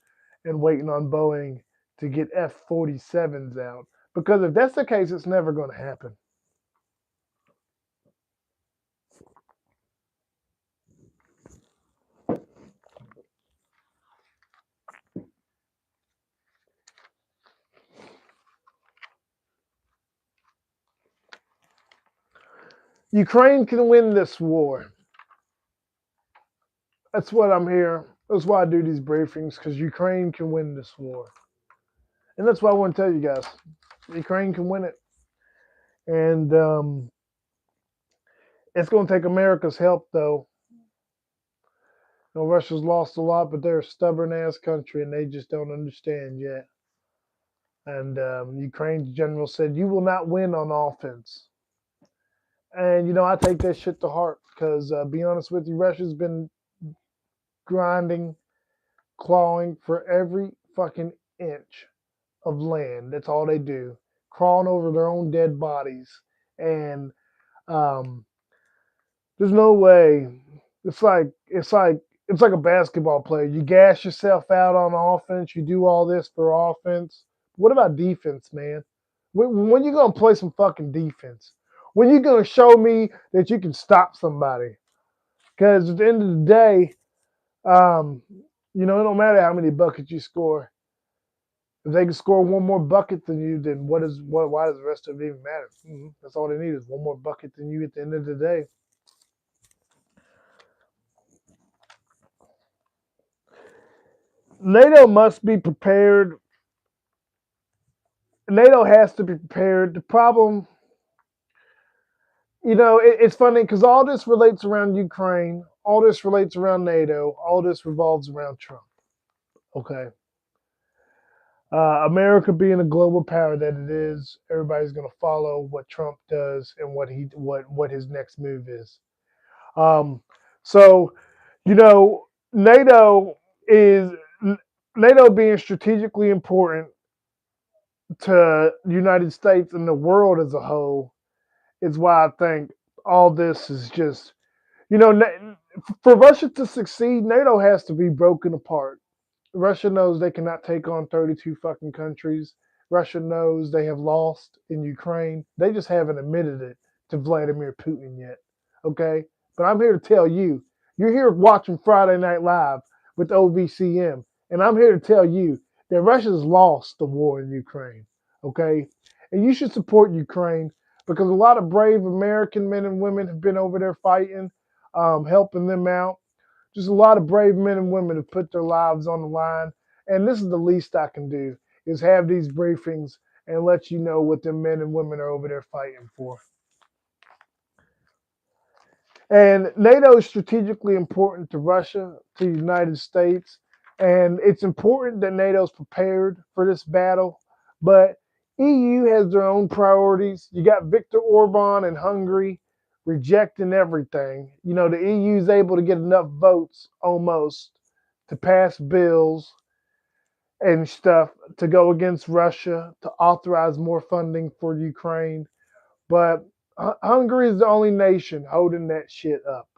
and waiting on Boeing to get F-47s out. Because if that's the case, it's never going to happen. Ukraine can win this war. That's what I'm here. That's why I do these briefings, because Ukraine can win this war. And that's why I want to tell you guys. Ukraine can win it. And it's going to take America's help, though. Russia's lost a lot, but they're a stubborn ass country, and they just don't understand yet. And Ukraine's general said, "You will not win on offense." And I take that shit to heart because, be honest with you, Russia's been grinding, clawing for every fucking inch of land. That's all they do, crawling over their own dead bodies. And um, there's no way. It's like a basketball player. You gas yourself out on offense. You do all this for offense. What about defense, man? When you gonna play some fucking defense? When you gonna show me that you can stop somebody? Because at the end of the day, um, it don't matter how many buckets you score. If they can score one more bucket than you, then why does the rest of it even matter? That's all they need is one more bucket than you at the end of the day. NATO must be prepared. NATO has to be prepared. The problem, it's funny because all this relates around Ukraine, all this relates around NATO, all this revolves around Trump. Okay. America being a global power that it is, everybody's going to follow what Trump does and what his next move is. Um, so, you know, NATO is NATO being strategically important to the United States and the world as a whole is why I think all this is just, for Russia to succeed, NATO has to be broken apart. Russia knows they cannot take on 32 fucking countries. Russia knows they have lost in Ukraine. They just haven't admitted it to Vladimir Putin yet. Okay? But I'm here to tell you, you're here watching Friday Night Live with OVCM, and I'm here to tell you that Russia's lost the war in Ukraine. Okay? And you should support Ukraine because a lot of brave American men and women have been over there fighting, helping them out. Just a lot of brave men and women have put their lives on the line. And this is the least I can do is have these briefings and let you know what the men and women are over there fighting for. And NATO is strategically important to Russia, to the United States. And it's important that NATO is prepared for this battle. But EU has their own priorities. You got Viktor Orban in Hungary rejecting everything. The EU is able to get enough votes almost to pass bills and stuff to go against Russia, to authorize more funding for Ukraine. But Hungary is the only nation holding that shit up.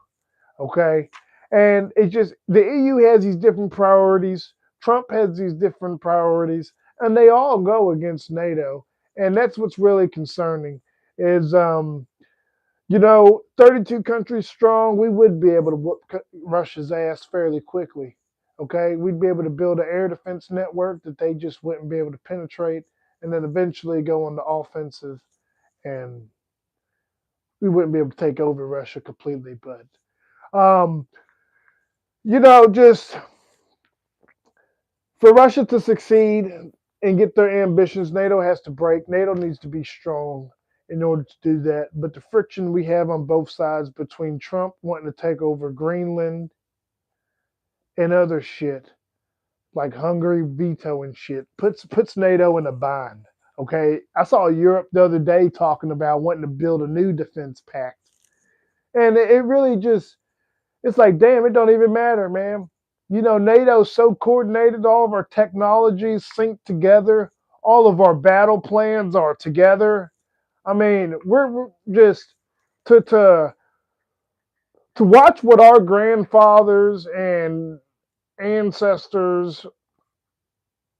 Okay. And it just, the EU has these different priorities. Trump has these different priorities, and they all go against NATO. And that's what's really concerning is, 32 countries strong, we would be able to whoop Russia's ass fairly quickly. Okay, we'd be able to build an air defense network that they just wouldn't be able to penetrate, and then eventually go on the offensive, and we wouldn't be able to take over Russia completely. But um, just for Russia to succeed and get their ambitions, NATO has to break. NATO needs to be strong in order to do that. But the friction we have on both sides between Trump wanting to take over Greenland and other shit, like Hungary vetoing shit, puts NATO in a bind. Okay, I saw Europe the other day talking about wanting to build a new defense pact, and it really just it's like, damn, it don't even matter, man. NATO's so coordinated, all of our technologies sync together, all of our battle plans are together. I mean, we're just to watch what our grandfathers and ancestors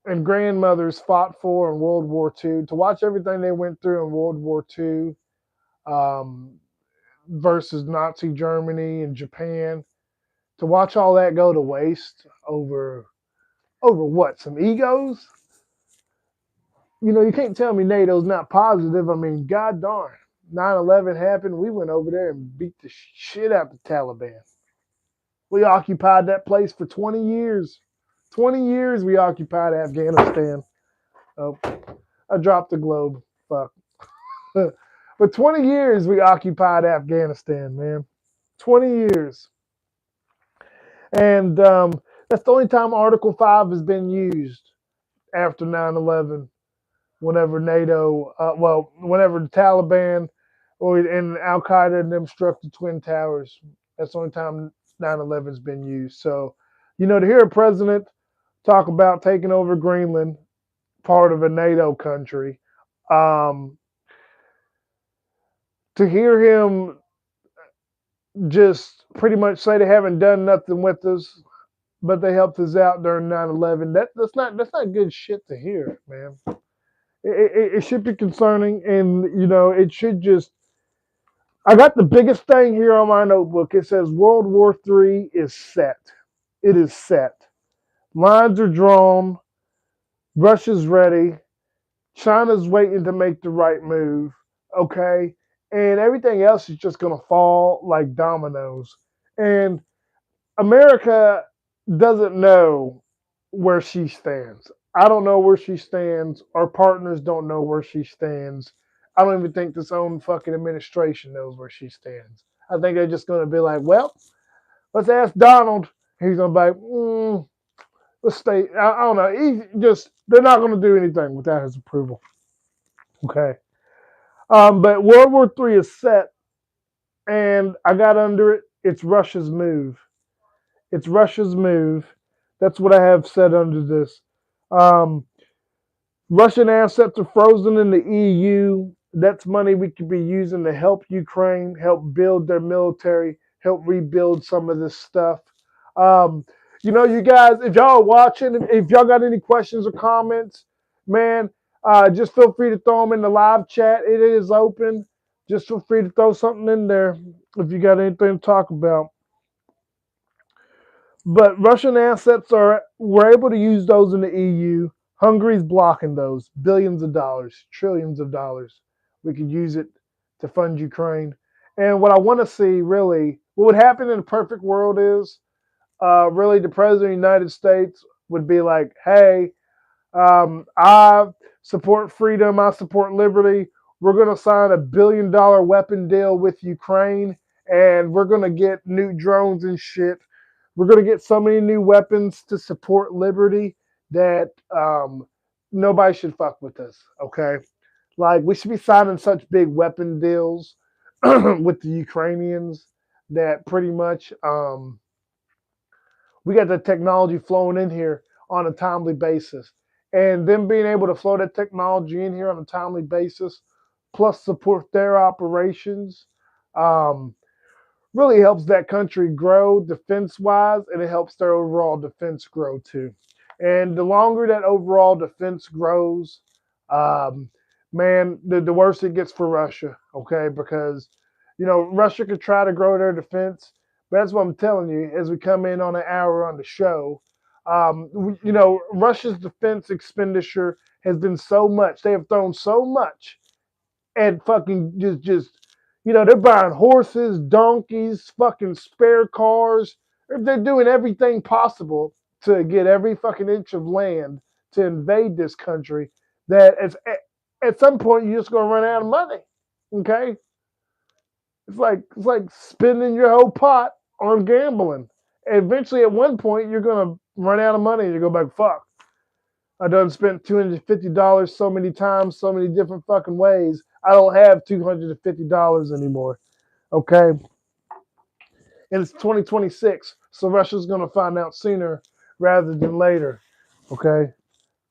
and grandmothers fought for in World War II, to watch everything they went through in World War II, um, versus Nazi Germany and Japan, to watch all that go to waste over what? Some egos? You can't tell me NATO's not positive. I mean, god darn. 9/11 happened. We went over there and beat the shit out the Taliban. We occupied that place for 20 years. 20 years we occupied Afghanistan. Oh, I dropped the globe. Fuck. For 20 years we occupied Afghanistan, man. 20 years. And that's the only time Article 5 has been used after 9/11. Whenever NATO, whenever the Taliban and Al Qaeda and them struck the Twin Towers, that's the only time 9/11's been used. So, to hear a president talk about taking over Greenland, part of a NATO country, um, to hear him just pretty much say they haven't done nothing with us, but they helped us out during 9/11. That's not good shit to hear, man. It should be concerning, and it should just. I got the biggest thing here on my notebook. It says World War III is set. It is set. Lines are drawn. Russia's ready. China's waiting to make the right move. Okay, and everything else is just gonna fall like dominoes. And America doesn't know where she stands. I don't know where she stands. Our partners don't know where she stands. I don't even think this own fucking administration knows where she stands. I think they're just going to be like, well, let's ask Donald. He's going to be like, let's stay. I don't know. They're not going to do anything without his approval. Okay. But World War III is set, and I got under it. It's Russia's move. It's Russia's move. That's what I have said under this. Um, Russian assets are frozen in the EU. That's money we could be using to help Ukraine, help build their military, help rebuild some of this stuff. You guys, if y'all are watching, if y'all got any questions or comments, man, just feel free to throw them in the live chat. It is open. Just feel free to throw something in there if you got anything to talk about. But Russian assets we're able to use those in the EU. Hungary's blocking those. Billions of dollars, trillions of dollars. We could use it to fund Ukraine. And what I want to see really, what would happen in a perfect world is really the president of the United States would be like, hey, I support freedom, I support liberty. We're going to sign $1 billion weapon deal with Ukraine, and we're going to get new drones and shit. We're going to get so many new weapons to support liberty that nobody should fuck with us, okay? Like, we should be signing such big weapon deals with the Ukrainians that pretty much we got the technology flowing in here on a timely basis. And them being able to flow that technology in here on a timely basis, plus support their operations, really helps that country grow defense-wise, and it helps their overall defense grow too. And the longer that overall defense grows, man, the worse it gets for Russia, okay? Because, Russia could try to grow their defense, but that's what I'm telling you. As we come in on an hour on the show, Russia's defense expenditure has been so much. They have thrown so much at fucking they're buying horses, donkeys, fucking spare cars. They're doing everything possible to get every fucking inch of land to invade this country. That at some point you're just gonna run out of money. Okay, it's like spending your whole pot on gambling. Eventually, at one point, you're gonna run out of money and you go back, fuck. I done spent $250 so many times, so many different fucking ways. I don't have $250 anymore. Okay? And it's 2026, so Russia's gonna find out sooner rather than later. Okay?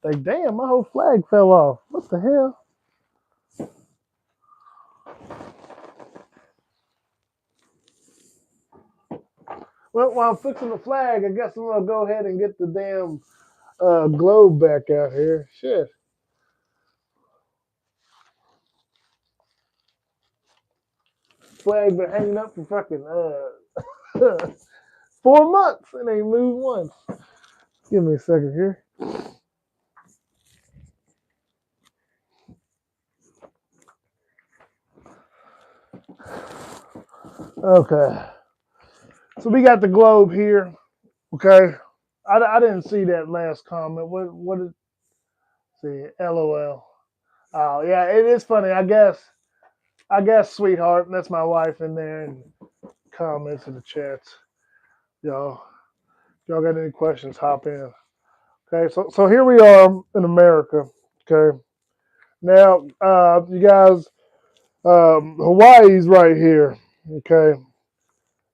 Like, damn, my whole flag fell off. What the hell? Well, while I'm fixing the flag, I guess I'm gonna go ahead and get the damn globe back out here. Shit. Flag been hanging up for fucking 4 months and ain't moved once. Give me a second here. Okay. So we got the globe here. Okay. I didn't see that last comment. What did see? LOL. Oh yeah, it is funny. I guess sweetheart, that's my wife in there and comments in the chats. Y'all y'all got any questions, hop in. Okay, so here we are in America. Okay. Now you guys Hawaii's right here. Okay.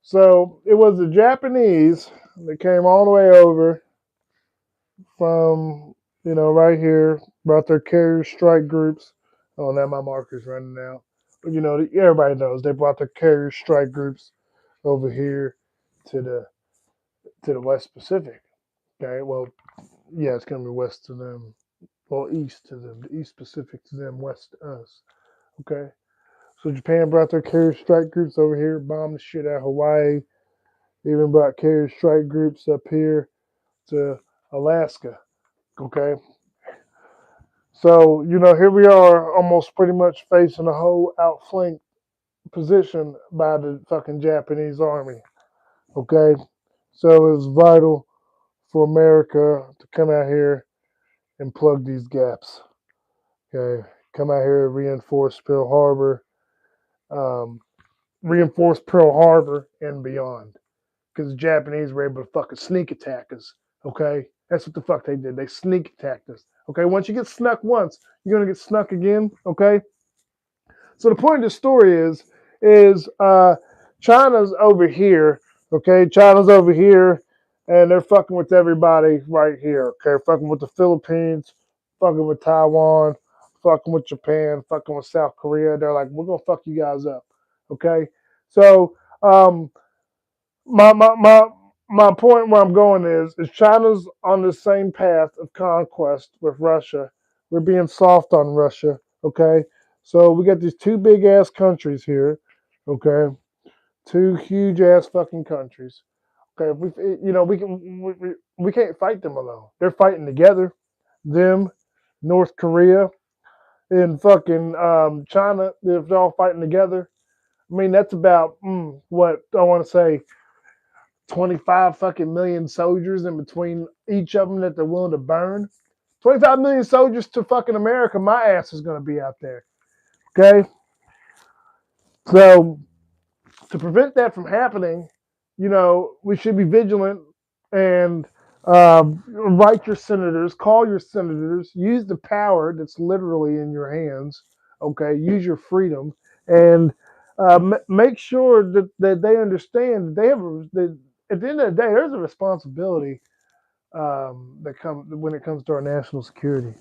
So it was the Japanese that came all the way over from, right here, brought their carrier strike groups. Oh, now my marker's running out. But, everybody knows they brought their carrier strike groups over here to the West Pacific. Okay, well, yeah, it's going to be west to them. Well, east to them. The East Pacific to them, west to us. Okay. So Japan brought their carrier strike groups over here, bombed the shit out of Hawaii. They even brought carrier strike groups up here to Alaska. Okay. So, here we are almost pretty much facing a whole outflanked position by the fucking Japanese army. Okay. So it's vital for America to come out here and plug these gaps. Okay. Come out here, um, reinforce Pearl Harbor and beyond. Because the Japanese were able to fucking sneak attack us. Okay? That's what the fuck they did. They sneak attacked us. Okay? Once you get snuck once, you're gonna get snuck again. Okay? So the point of the story is China's over here. Okay? China's over here, and they're fucking with everybody right here. Okay? Fucking with the Philippines, fucking with Taiwan, fucking with Japan, fucking with South Korea. They're like, we're gonna fuck you guys up. Okay? So my point where I'm going is China's on the same path of conquest with Russia. We're being soft on Russia, okay? So we got these two big ass countries here, okay? Two huge ass fucking countries. Okay, if we can't fight them alone. They're fighting together. Them, North Korea, and fucking China. If they're all fighting together, I mean that's about what I want to say 25 fucking million soldiers in between each of them that they're willing to burn. 25 million soldiers to fucking America, my ass is going to be out there. Okay? So, to prevent that from happening, we should be vigilant and write your senators, call your senators, use the power that's literally in your hands. Okay? Use your freedom and make sure that they understand that they have that at the end of the day, there's a responsibility that comes when it comes to our national security,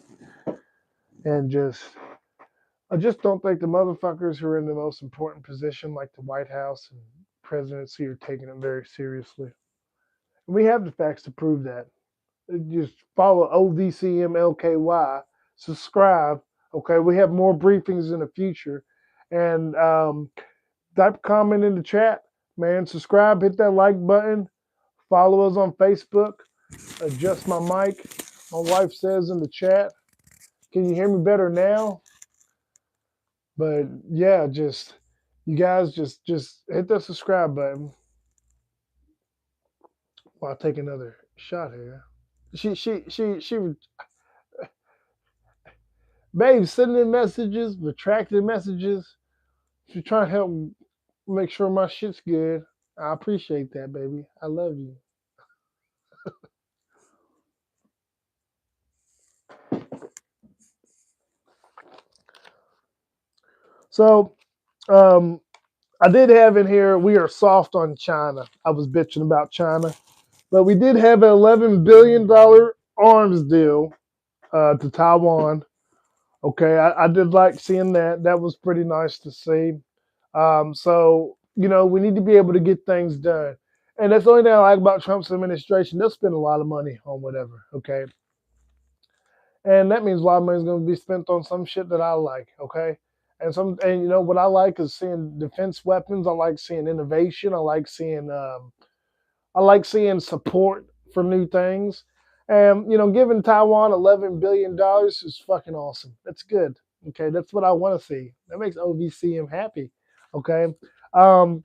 and I just don't think the motherfuckers who are in the most important position, like the White House and presidency, are taking it very seriously. And we have the facts to prove that. Just follow OVCM-LKY, subscribe. Okay, we have more briefings in the future, and Type comment in the chat, man. Subscribe, hit that like button. Follow us on Facebook. Adjust my mic. My wife says in the chat, can you hear me better now? But yeah, just you guys just hit the subscribe button while I take another shot here. She babe, sending messages, retracting messages. She's trying to help make sure my shit's good. I appreciate that, baby. I love you. So, I did have in here, we are soft on China. I was bitching about China. But we did have an $11 billion arms deal to Taiwan. Okay, I did like seeing that. That was pretty nice to see. So, we need to be able to get things done. And that's the only thing I like about Trump's administration. They'll spend a lot of money on whatever, okay? And that means a lot of money is going to be spent on some shit that I like, okay? And what I like is seeing defense weapons. I like seeing innovation. I like seeing support for new things. And, giving Taiwan $11 billion is fucking awesome. That's good. Okay. That's what I want to see. That makes OVCM happy. Okay. Um,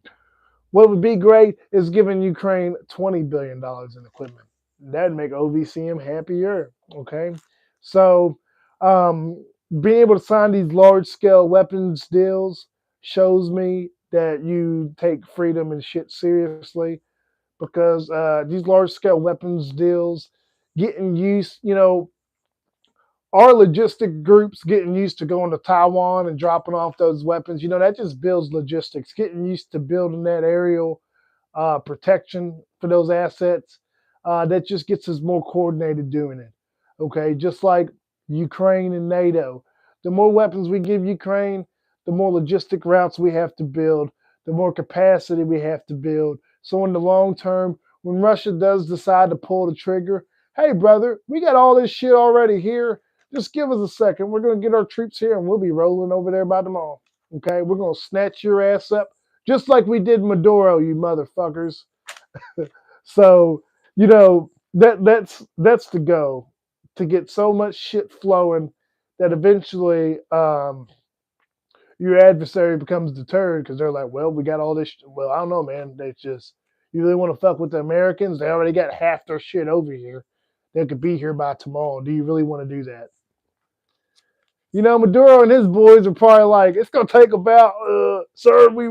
what would be great is giving Ukraine $20 billion in equipment. That'd make OVCM happier. Okay. So, being able to sign these large scale weapons deals shows me that you take freedom and shit seriously because these large scale weapons deals getting used, our logistic groups getting used to going to Taiwan and dropping off those weapons, that just builds logistics, getting used to building that aerial protection for those assets. That just gets us more coordinated doing it. Okay, just like Ukraine and NATO. The more weapons we give Ukraine, the more logistic routes we have to build, the more capacity we have to build. So in the long term, when Russia does decide to pull the trigger, hey brother, we got all this shit already here. Just give us a second. We're gonna get our troops here and we'll be rolling over there by tomorrow. Okay, we're gonna snatch your ass up just like we did Maduro, you motherfuckers. So, that's the goal, to get so much shit flowing that eventually your adversary becomes deterred because they're like, well, we got all this. Well, I don't know, man. They just, you really want to fuck with the Americans? They already got half their shit over here. They could be here by tomorrow. Do you really want to do that? Maduro and his boys are probably like, it's gonna take about, sir, we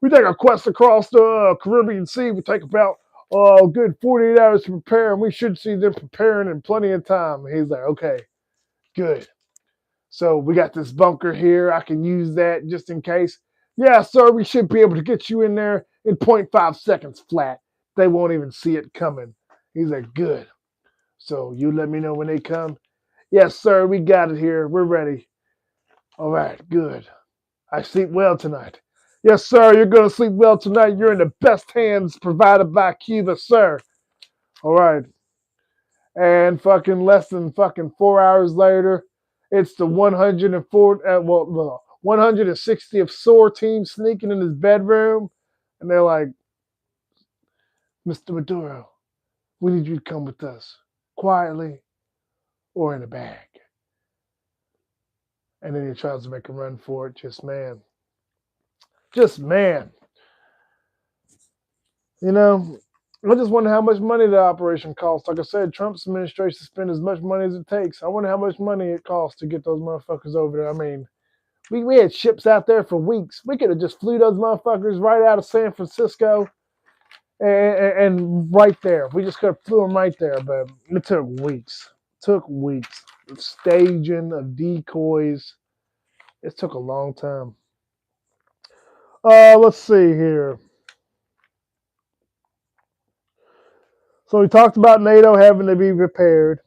take a quest across the Caribbean Sea. We take about a good 48 hours to prepare, and we should see them preparing in plenty of time. And he's like, okay, good. So we got this bunker here. I can use that just in case. Yeah, sir, we should be able to get you in there in zero point 0.5 seconds flat. They won't even see it coming. He's like, good. So you let me know when they come. Yes, sir, we got it here. We're ready. All right, good. I sleep well tonight. Yes, sir, you're going to sleep well tonight. You're in the best hands provided by Cuba, sir. All right. And fucking less than fucking 4 hours later, it's the 160th SOAR team sneaking in his bedroom. And they're like, Mr. Maduro, we need you to come with us quietly or in a bag. And then he tries to make a run for it. Just man. I just wonder how much money the operation costs. Like I said, Trump's administration spent as much money as it takes. I wonder how much money it costs to get those motherfuckers over there. I mean, we had ships out there for weeks. We could have just flew those motherfuckers right out of San Francisco and right there. We just could have flew them right there, but it took weeks. The staging of decoys. It took a long time. Let's see here. So we talked about NATO having to be prepared.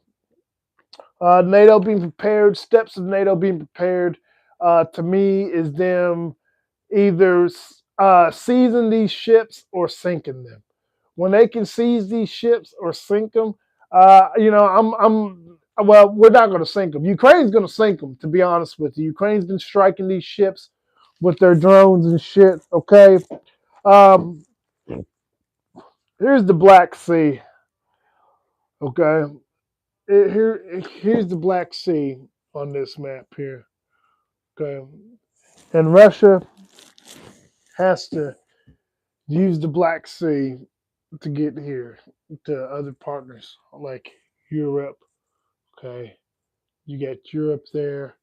NATO being prepared, steps of NATO being prepared, to me, is them either seizing these ships or sinking them. When they can seize these ships or sink them, well, we're not going to sink them. Ukraine's going to sink them, to be honest with you. Ukraine's been striking these ships with their drones and shit. Okay, um, here's the Black Sea. Okay, here's the Black Sea on this map here. Okay, and Russia has to use the Black Sea to get here to other partners like Europe. Okay, you got Europe there.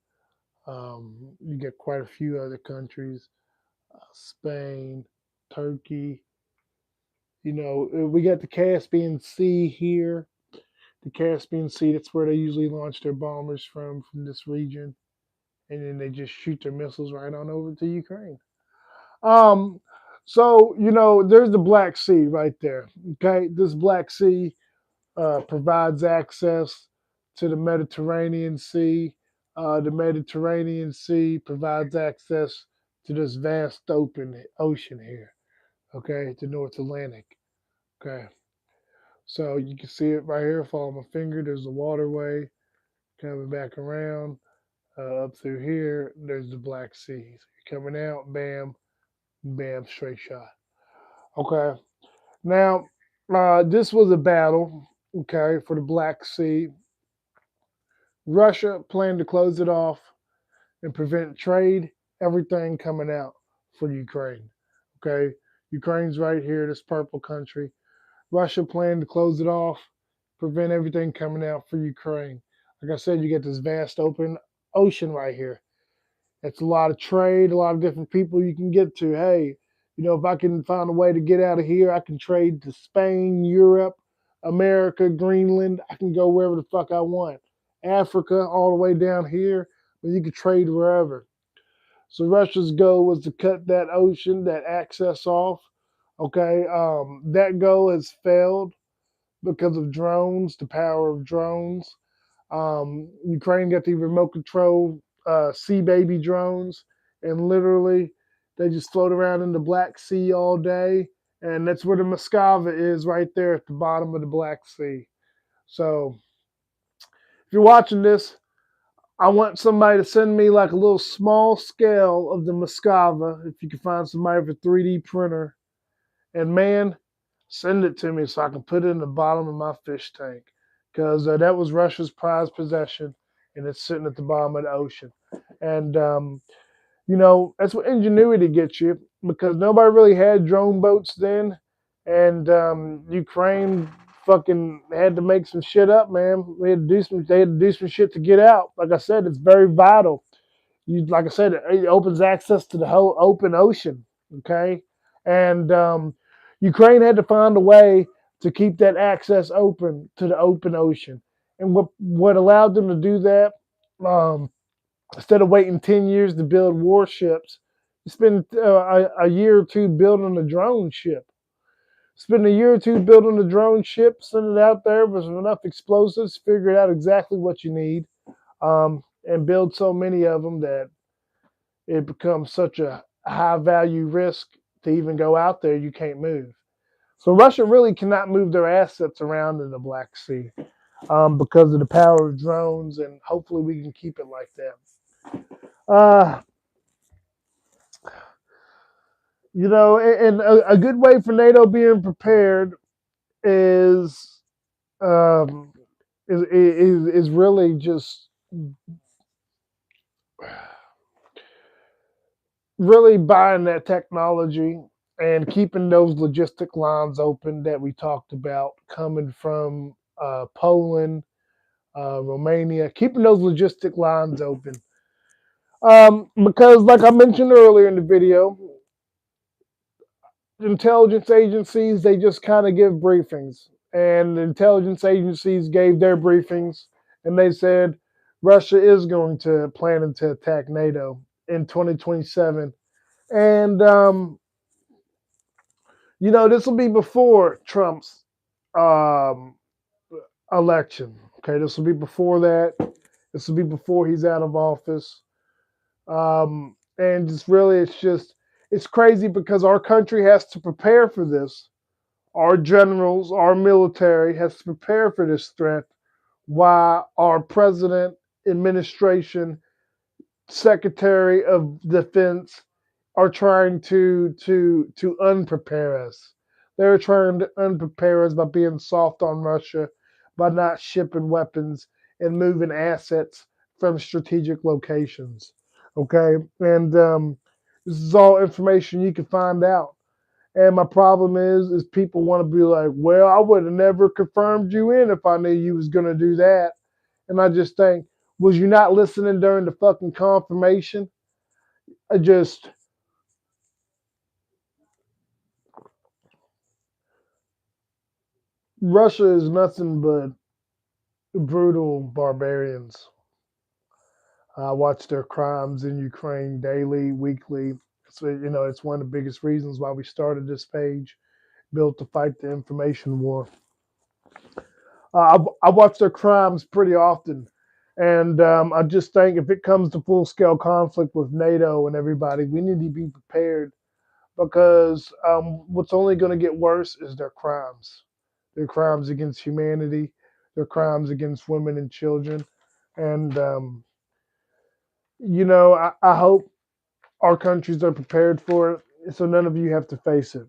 You get quite a few other countries, Spain, Turkey. We got the Caspian Sea here. The Caspian Sea, that's where they usually launch their bombers from this region. And then they just shoot their missiles right on over to Ukraine. Um, there's the Black Sea right there. Okay, this Black Sea provides access to the Mediterranean Sea. The Mediterranean Sea provides access to this vast open ocean here. Okay, the North Atlantic. Okay, so you can see it right here. Follow my finger. There's a waterway coming back around up through here. There's the Black Sea. So you're coming out, bam, bam, straight shot. Okay, now this was a battle. Okay, for the Black Sea. Russia planned to close it off and prevent trade, everything coming out for Ukraine. Okay, Ukraine's right here, this purple country. Russia planned to close it off, prevent everything coming out for Ukraine. Like I said, you get this vast open ocean right here. It's a lot of trade, a lot of different people you can get to. Hey, if I can find a way to get out of here, I can trade to Spain, Europe, America, Greenland. I can go wherever the fuck I want. Africa, all the way down here, but you can trade wherever. So Russia's goal was to cut that ocean, that access off. Okay, that goal has failed because of drones, the power of drones. Ukraine got the remote control Sea Baby drones, and literally they just float around in the Black Sea all day. And that's where the Moskva is, right there at the bottom of the Black Sea. So if you're watching this, I want somebody to send me like a little small scale of the Moskva, if you can find somebody with a 3D printer. And man, send it to me so I can put it in the bottom of my fish tank. Because that was Russia's prized possession, and it's sitting at the bottom of the ocean. And, that's what ingenuity gets you, because nobody really had drone boats then. And Ukraine fucking had to make some shit up, man. They had to do some shit to get out. Like I said, it's very vital. Like I said, it opens access to the whole open ocean. Okay, and Ukraine had to find a way to keep that access open to the open ocean. And what allowed them to do that, um, instead of waiting 10 years to build warships, you spend a year or two building a drone ship. Spend a year or two building a drone ship, send it out there with enough explosives, figure out exactly what you need, and build so many of them that it becomes such a high value risk to even go out there, you can't move. So Russia really cannot move their assets around in the Black Sea because of the power of drones, and hopefully we can keep it like that. Uh, and a good way for NATO being prepared is um, is really just really buying that technology and keeping those logistic lines open that we talked about coming from Poland, Romania, keeping those logistic lines open. Because, like I mentioned earlier in the video, intelligence agencies, they just kind of give briefings. And the intelligence agencies gave their briefings, and they said Russia is going to planning to attack NATO in 2027. And this will be before Trump's um, election. Okay, this will be before that. This will be before he's out of office. And it's crazy because our country has to prepare for this. Our generals, our military has to prepare for this threat, while our president, administration, secretary of defense are trying to unprepare us. They're trying to unprepare us by being soft on Russia, by not shipping weapons and moving assets from strategic locations. Okay, and this is all information you can find out. And my problem is people want to be like, well, I would have never confirmed you in if I knew you was gonna do that. And I just think, was you not listening during the fucking confirmation? I just Russia is nothing but brutal barbarians. I watch their crimes in Ukraine daily, weekly. So it's one of the biggest reasons why we started this page, built to fight the information war. I watch their crimes pretty often, and I just think if it comes to full scale conflict with NATO and everybody, we need to be prepared because what's only going to get worse is their crimes against humanity, their crimes against women and children, and I hope our countries are prepared for it, so none of you have to face it.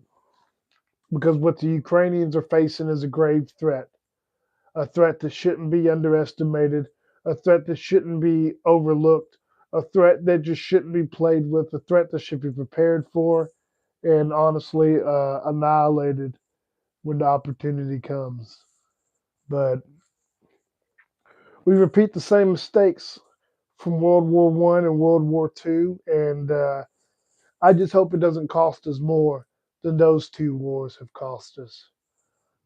Because what the Ukrainians are facing is a grave threat, a threat that shouldn't be underestimated, a threat that shouldn't be overlooked, a threat that just shouldn't be played with, a threat that should be prepared for, and honestly annihilated when the opportunity comes. But we repeat the same mistakes from World War One and World War Two, and I just hope it doesn't cost us more than those two wars have cost us,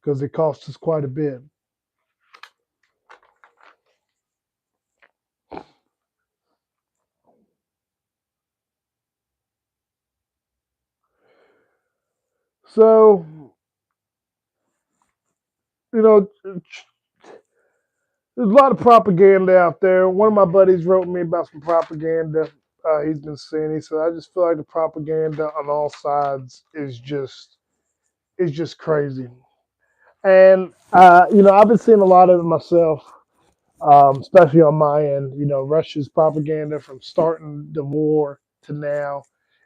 because it cost us quite a bit. So, you know, there's a lot of propaganda out there. One of my buddies wrote me about some propaganda he's been seeing. He said, "I just feel like the propaganda on all sides is just crazy." And I've been seeing a lot of it myself, especially on my end. Russia's propaganda from starting the war to now,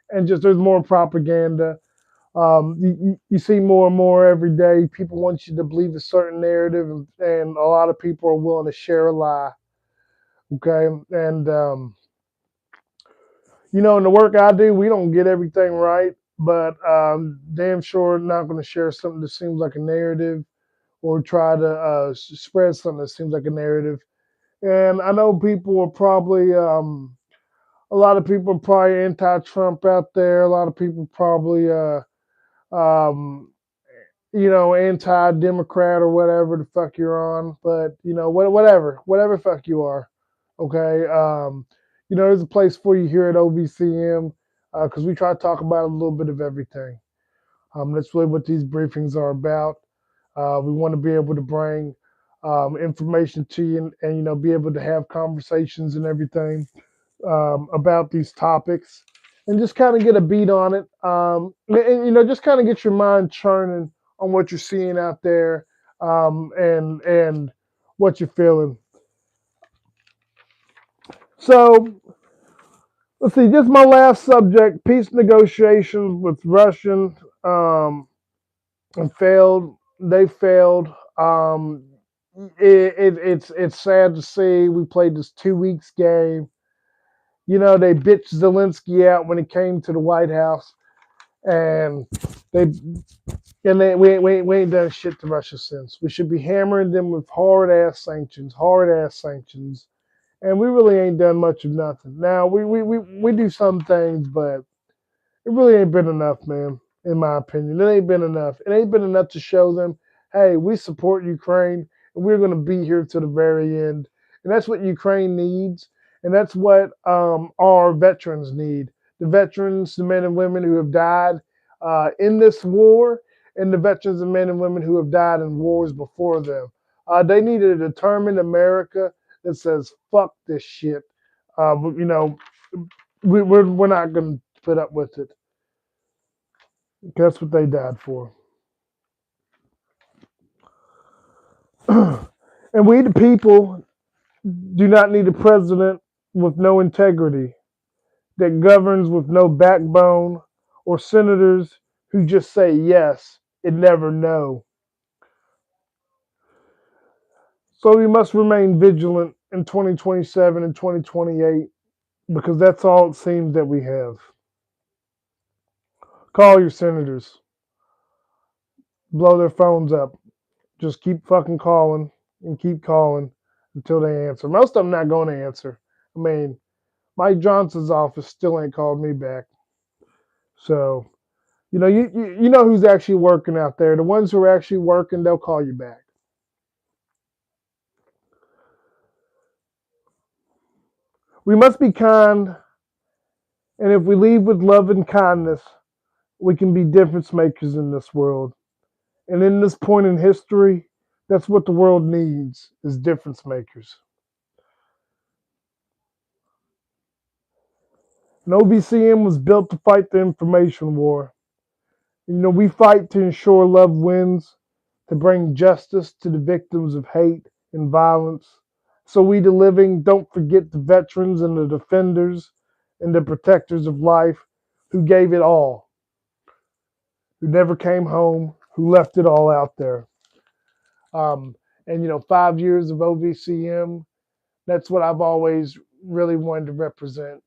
and just there's more propaganda. You see more and more every day. People want you to believe a certain narrative, and a lot of people are willing to share a lie. Okay, and in the work I do, we don't get everything right, but damn sure not going to share something that seems like a narrative or try to spread something that seems like a narrative. And I know people are probably a lot of people are probably anti-Trump out there. A lot of people probably um, anti-Democrat or whatever the fuck you're on. But whatever fuck you are, okay. There's a place for you here at OVCM because we try to talk about a little bit of everything. That's really what these briefings are about. We want to be able to bring information to you and be able to have conversations and everything about these topics and just kind of get a beat on it. And just kind of get your mind churning on what you're seeing out there and what you're feeling. So let's see, just my last subject, peace negotiations with Russian and failed. They failed. It's sad to see. We played this 2 weeks game. They bitched Zelensky out when he came to the White House, and they we ain't done shit to Russia since. We should be hammering them with hard ass sanctions, and we really ain't done much of nothing. Now we do some things, but it really ain't been enough, man. In my opinion, it ain't been enough. It ain't been enough to show them, hey, we support Ukraine and we're going to be here to the very end. And that's what Ukraine needs, and that's what our veterans need. The veterans, the men and women who have died in this war, and the veterans and men and women who have died in wars before them. They need a determined America that says, "Fuck this shit." We're not going to put up with it. That's what they died for. And we, the people, do not need a president with no integrity. that governs with no backbone, or senators who just say yes and never no. So we must remain vigilant in 2027 and 2028 because that's all it seems that we have. Call your senators, blow their phones up. Just keep fucking calling and keep calling until they answer. Most of them not going to answer. I mean, Mike Johnson's office still ain't called me back. So, you know who's actually working out there. The ones who are actually working, they'll call you back. We must be kind, and if we lead with love and kindness, we can be difference makers in this world. And in this point in history, that's what the world needs is difference makers. And OVCM was built to fight the information war. We fight to ensure love wins, to bring justice to the victims of hate and violence. So we, the living, don't forget the veterans and the defenders and the protectors of life who gave it all, who never came home, who left it all out there. Um, and 5 years of OVCM, that's what I've always really wanted to represent.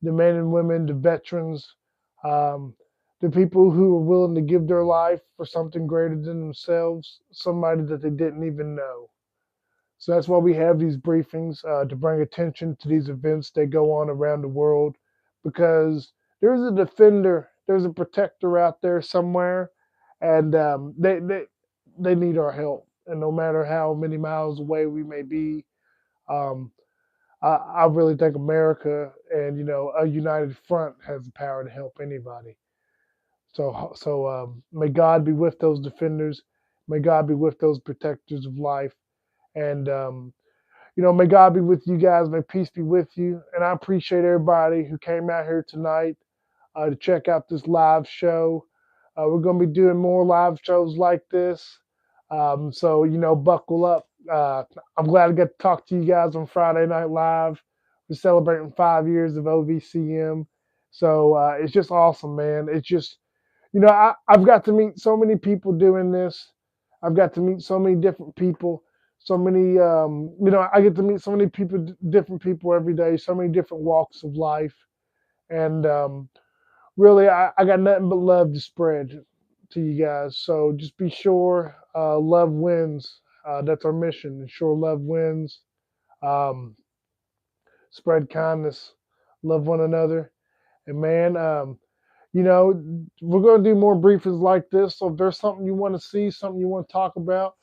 The men and women, the veterans, um, the people who are willing to give their life for something greater than themselves, somebody that they didn't even know. So that's why we have these briefings to bring attention to these events that go on around the world because there's a defender, there's a protector out there somewhere, and they need our help. And no matter how many miles away we may be, um, I really think America and a united front has the power to help anybody. So may God be with those defenders. May God be with those protectors of life, and may God be with you guys. May peace be with you. And I appreciate everybody who came out here tonight to check out this live show. We're going to be doing more live shows like this. So, buckle up. I'm glad I got to talk to you guys on Friday Night Live. We're celebrating 5 years of OVCM. So it's just awesome, man. It's just, I've got to meet so many people doing this. I've got to meet so many different people. So many, I get to meet so many people, different people every day, so many different walks of life. And really, I got nothing but love to spread to you guys. So just be sure love wins. That's our mission. Ensure love wins. Um, Spread kindness. Love one another. And man, we're going to do more briefings like this. So if there's something you want to see, something you want to talk about,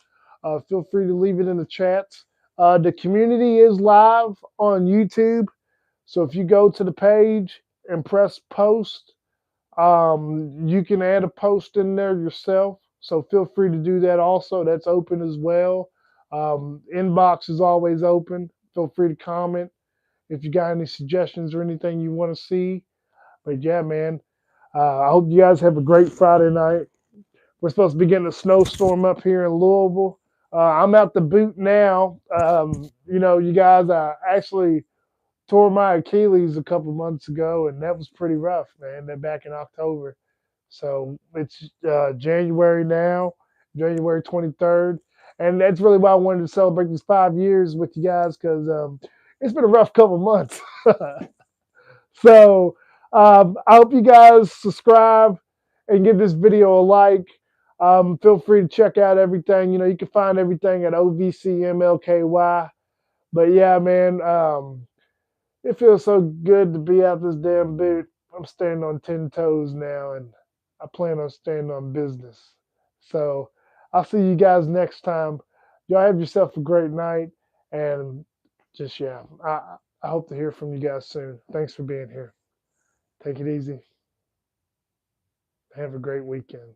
feel free to leave it in the chats. The community is live on YouTube. So if you go to the page and press post, you can add a post in there yourself. So feel free to do that also. That's open as well. Inbox is always open. Feel free to comment if you got any suggestions or anything you want to see. But yeah, man, I hope you guys have a great Friday night. We're supposed to be getting a snowstorm up here in Louisville. I'm out the boot now. You guys, I actually tore my Achilles a couple months ago, and that was pretty rough, man. That back in October. So it's January now, January 23rd. And that's really why I wanted to celebrate these 5 years with you guys because it's been a rough couple months. So I hope you guys subscribe and give this video a like. Feel free to check out everything. You can find everything at OVCM-LKY. But yeah, man, it feels so good to be out this damn boot. I'm standing on 10 toes now, and I plan on staying on business. So I'll see you guys next time. Y'all have yourself a great night, and just, yeah, I hope to hear from you guys soon. Thanks for being here. Take it easy. Have a great weekend.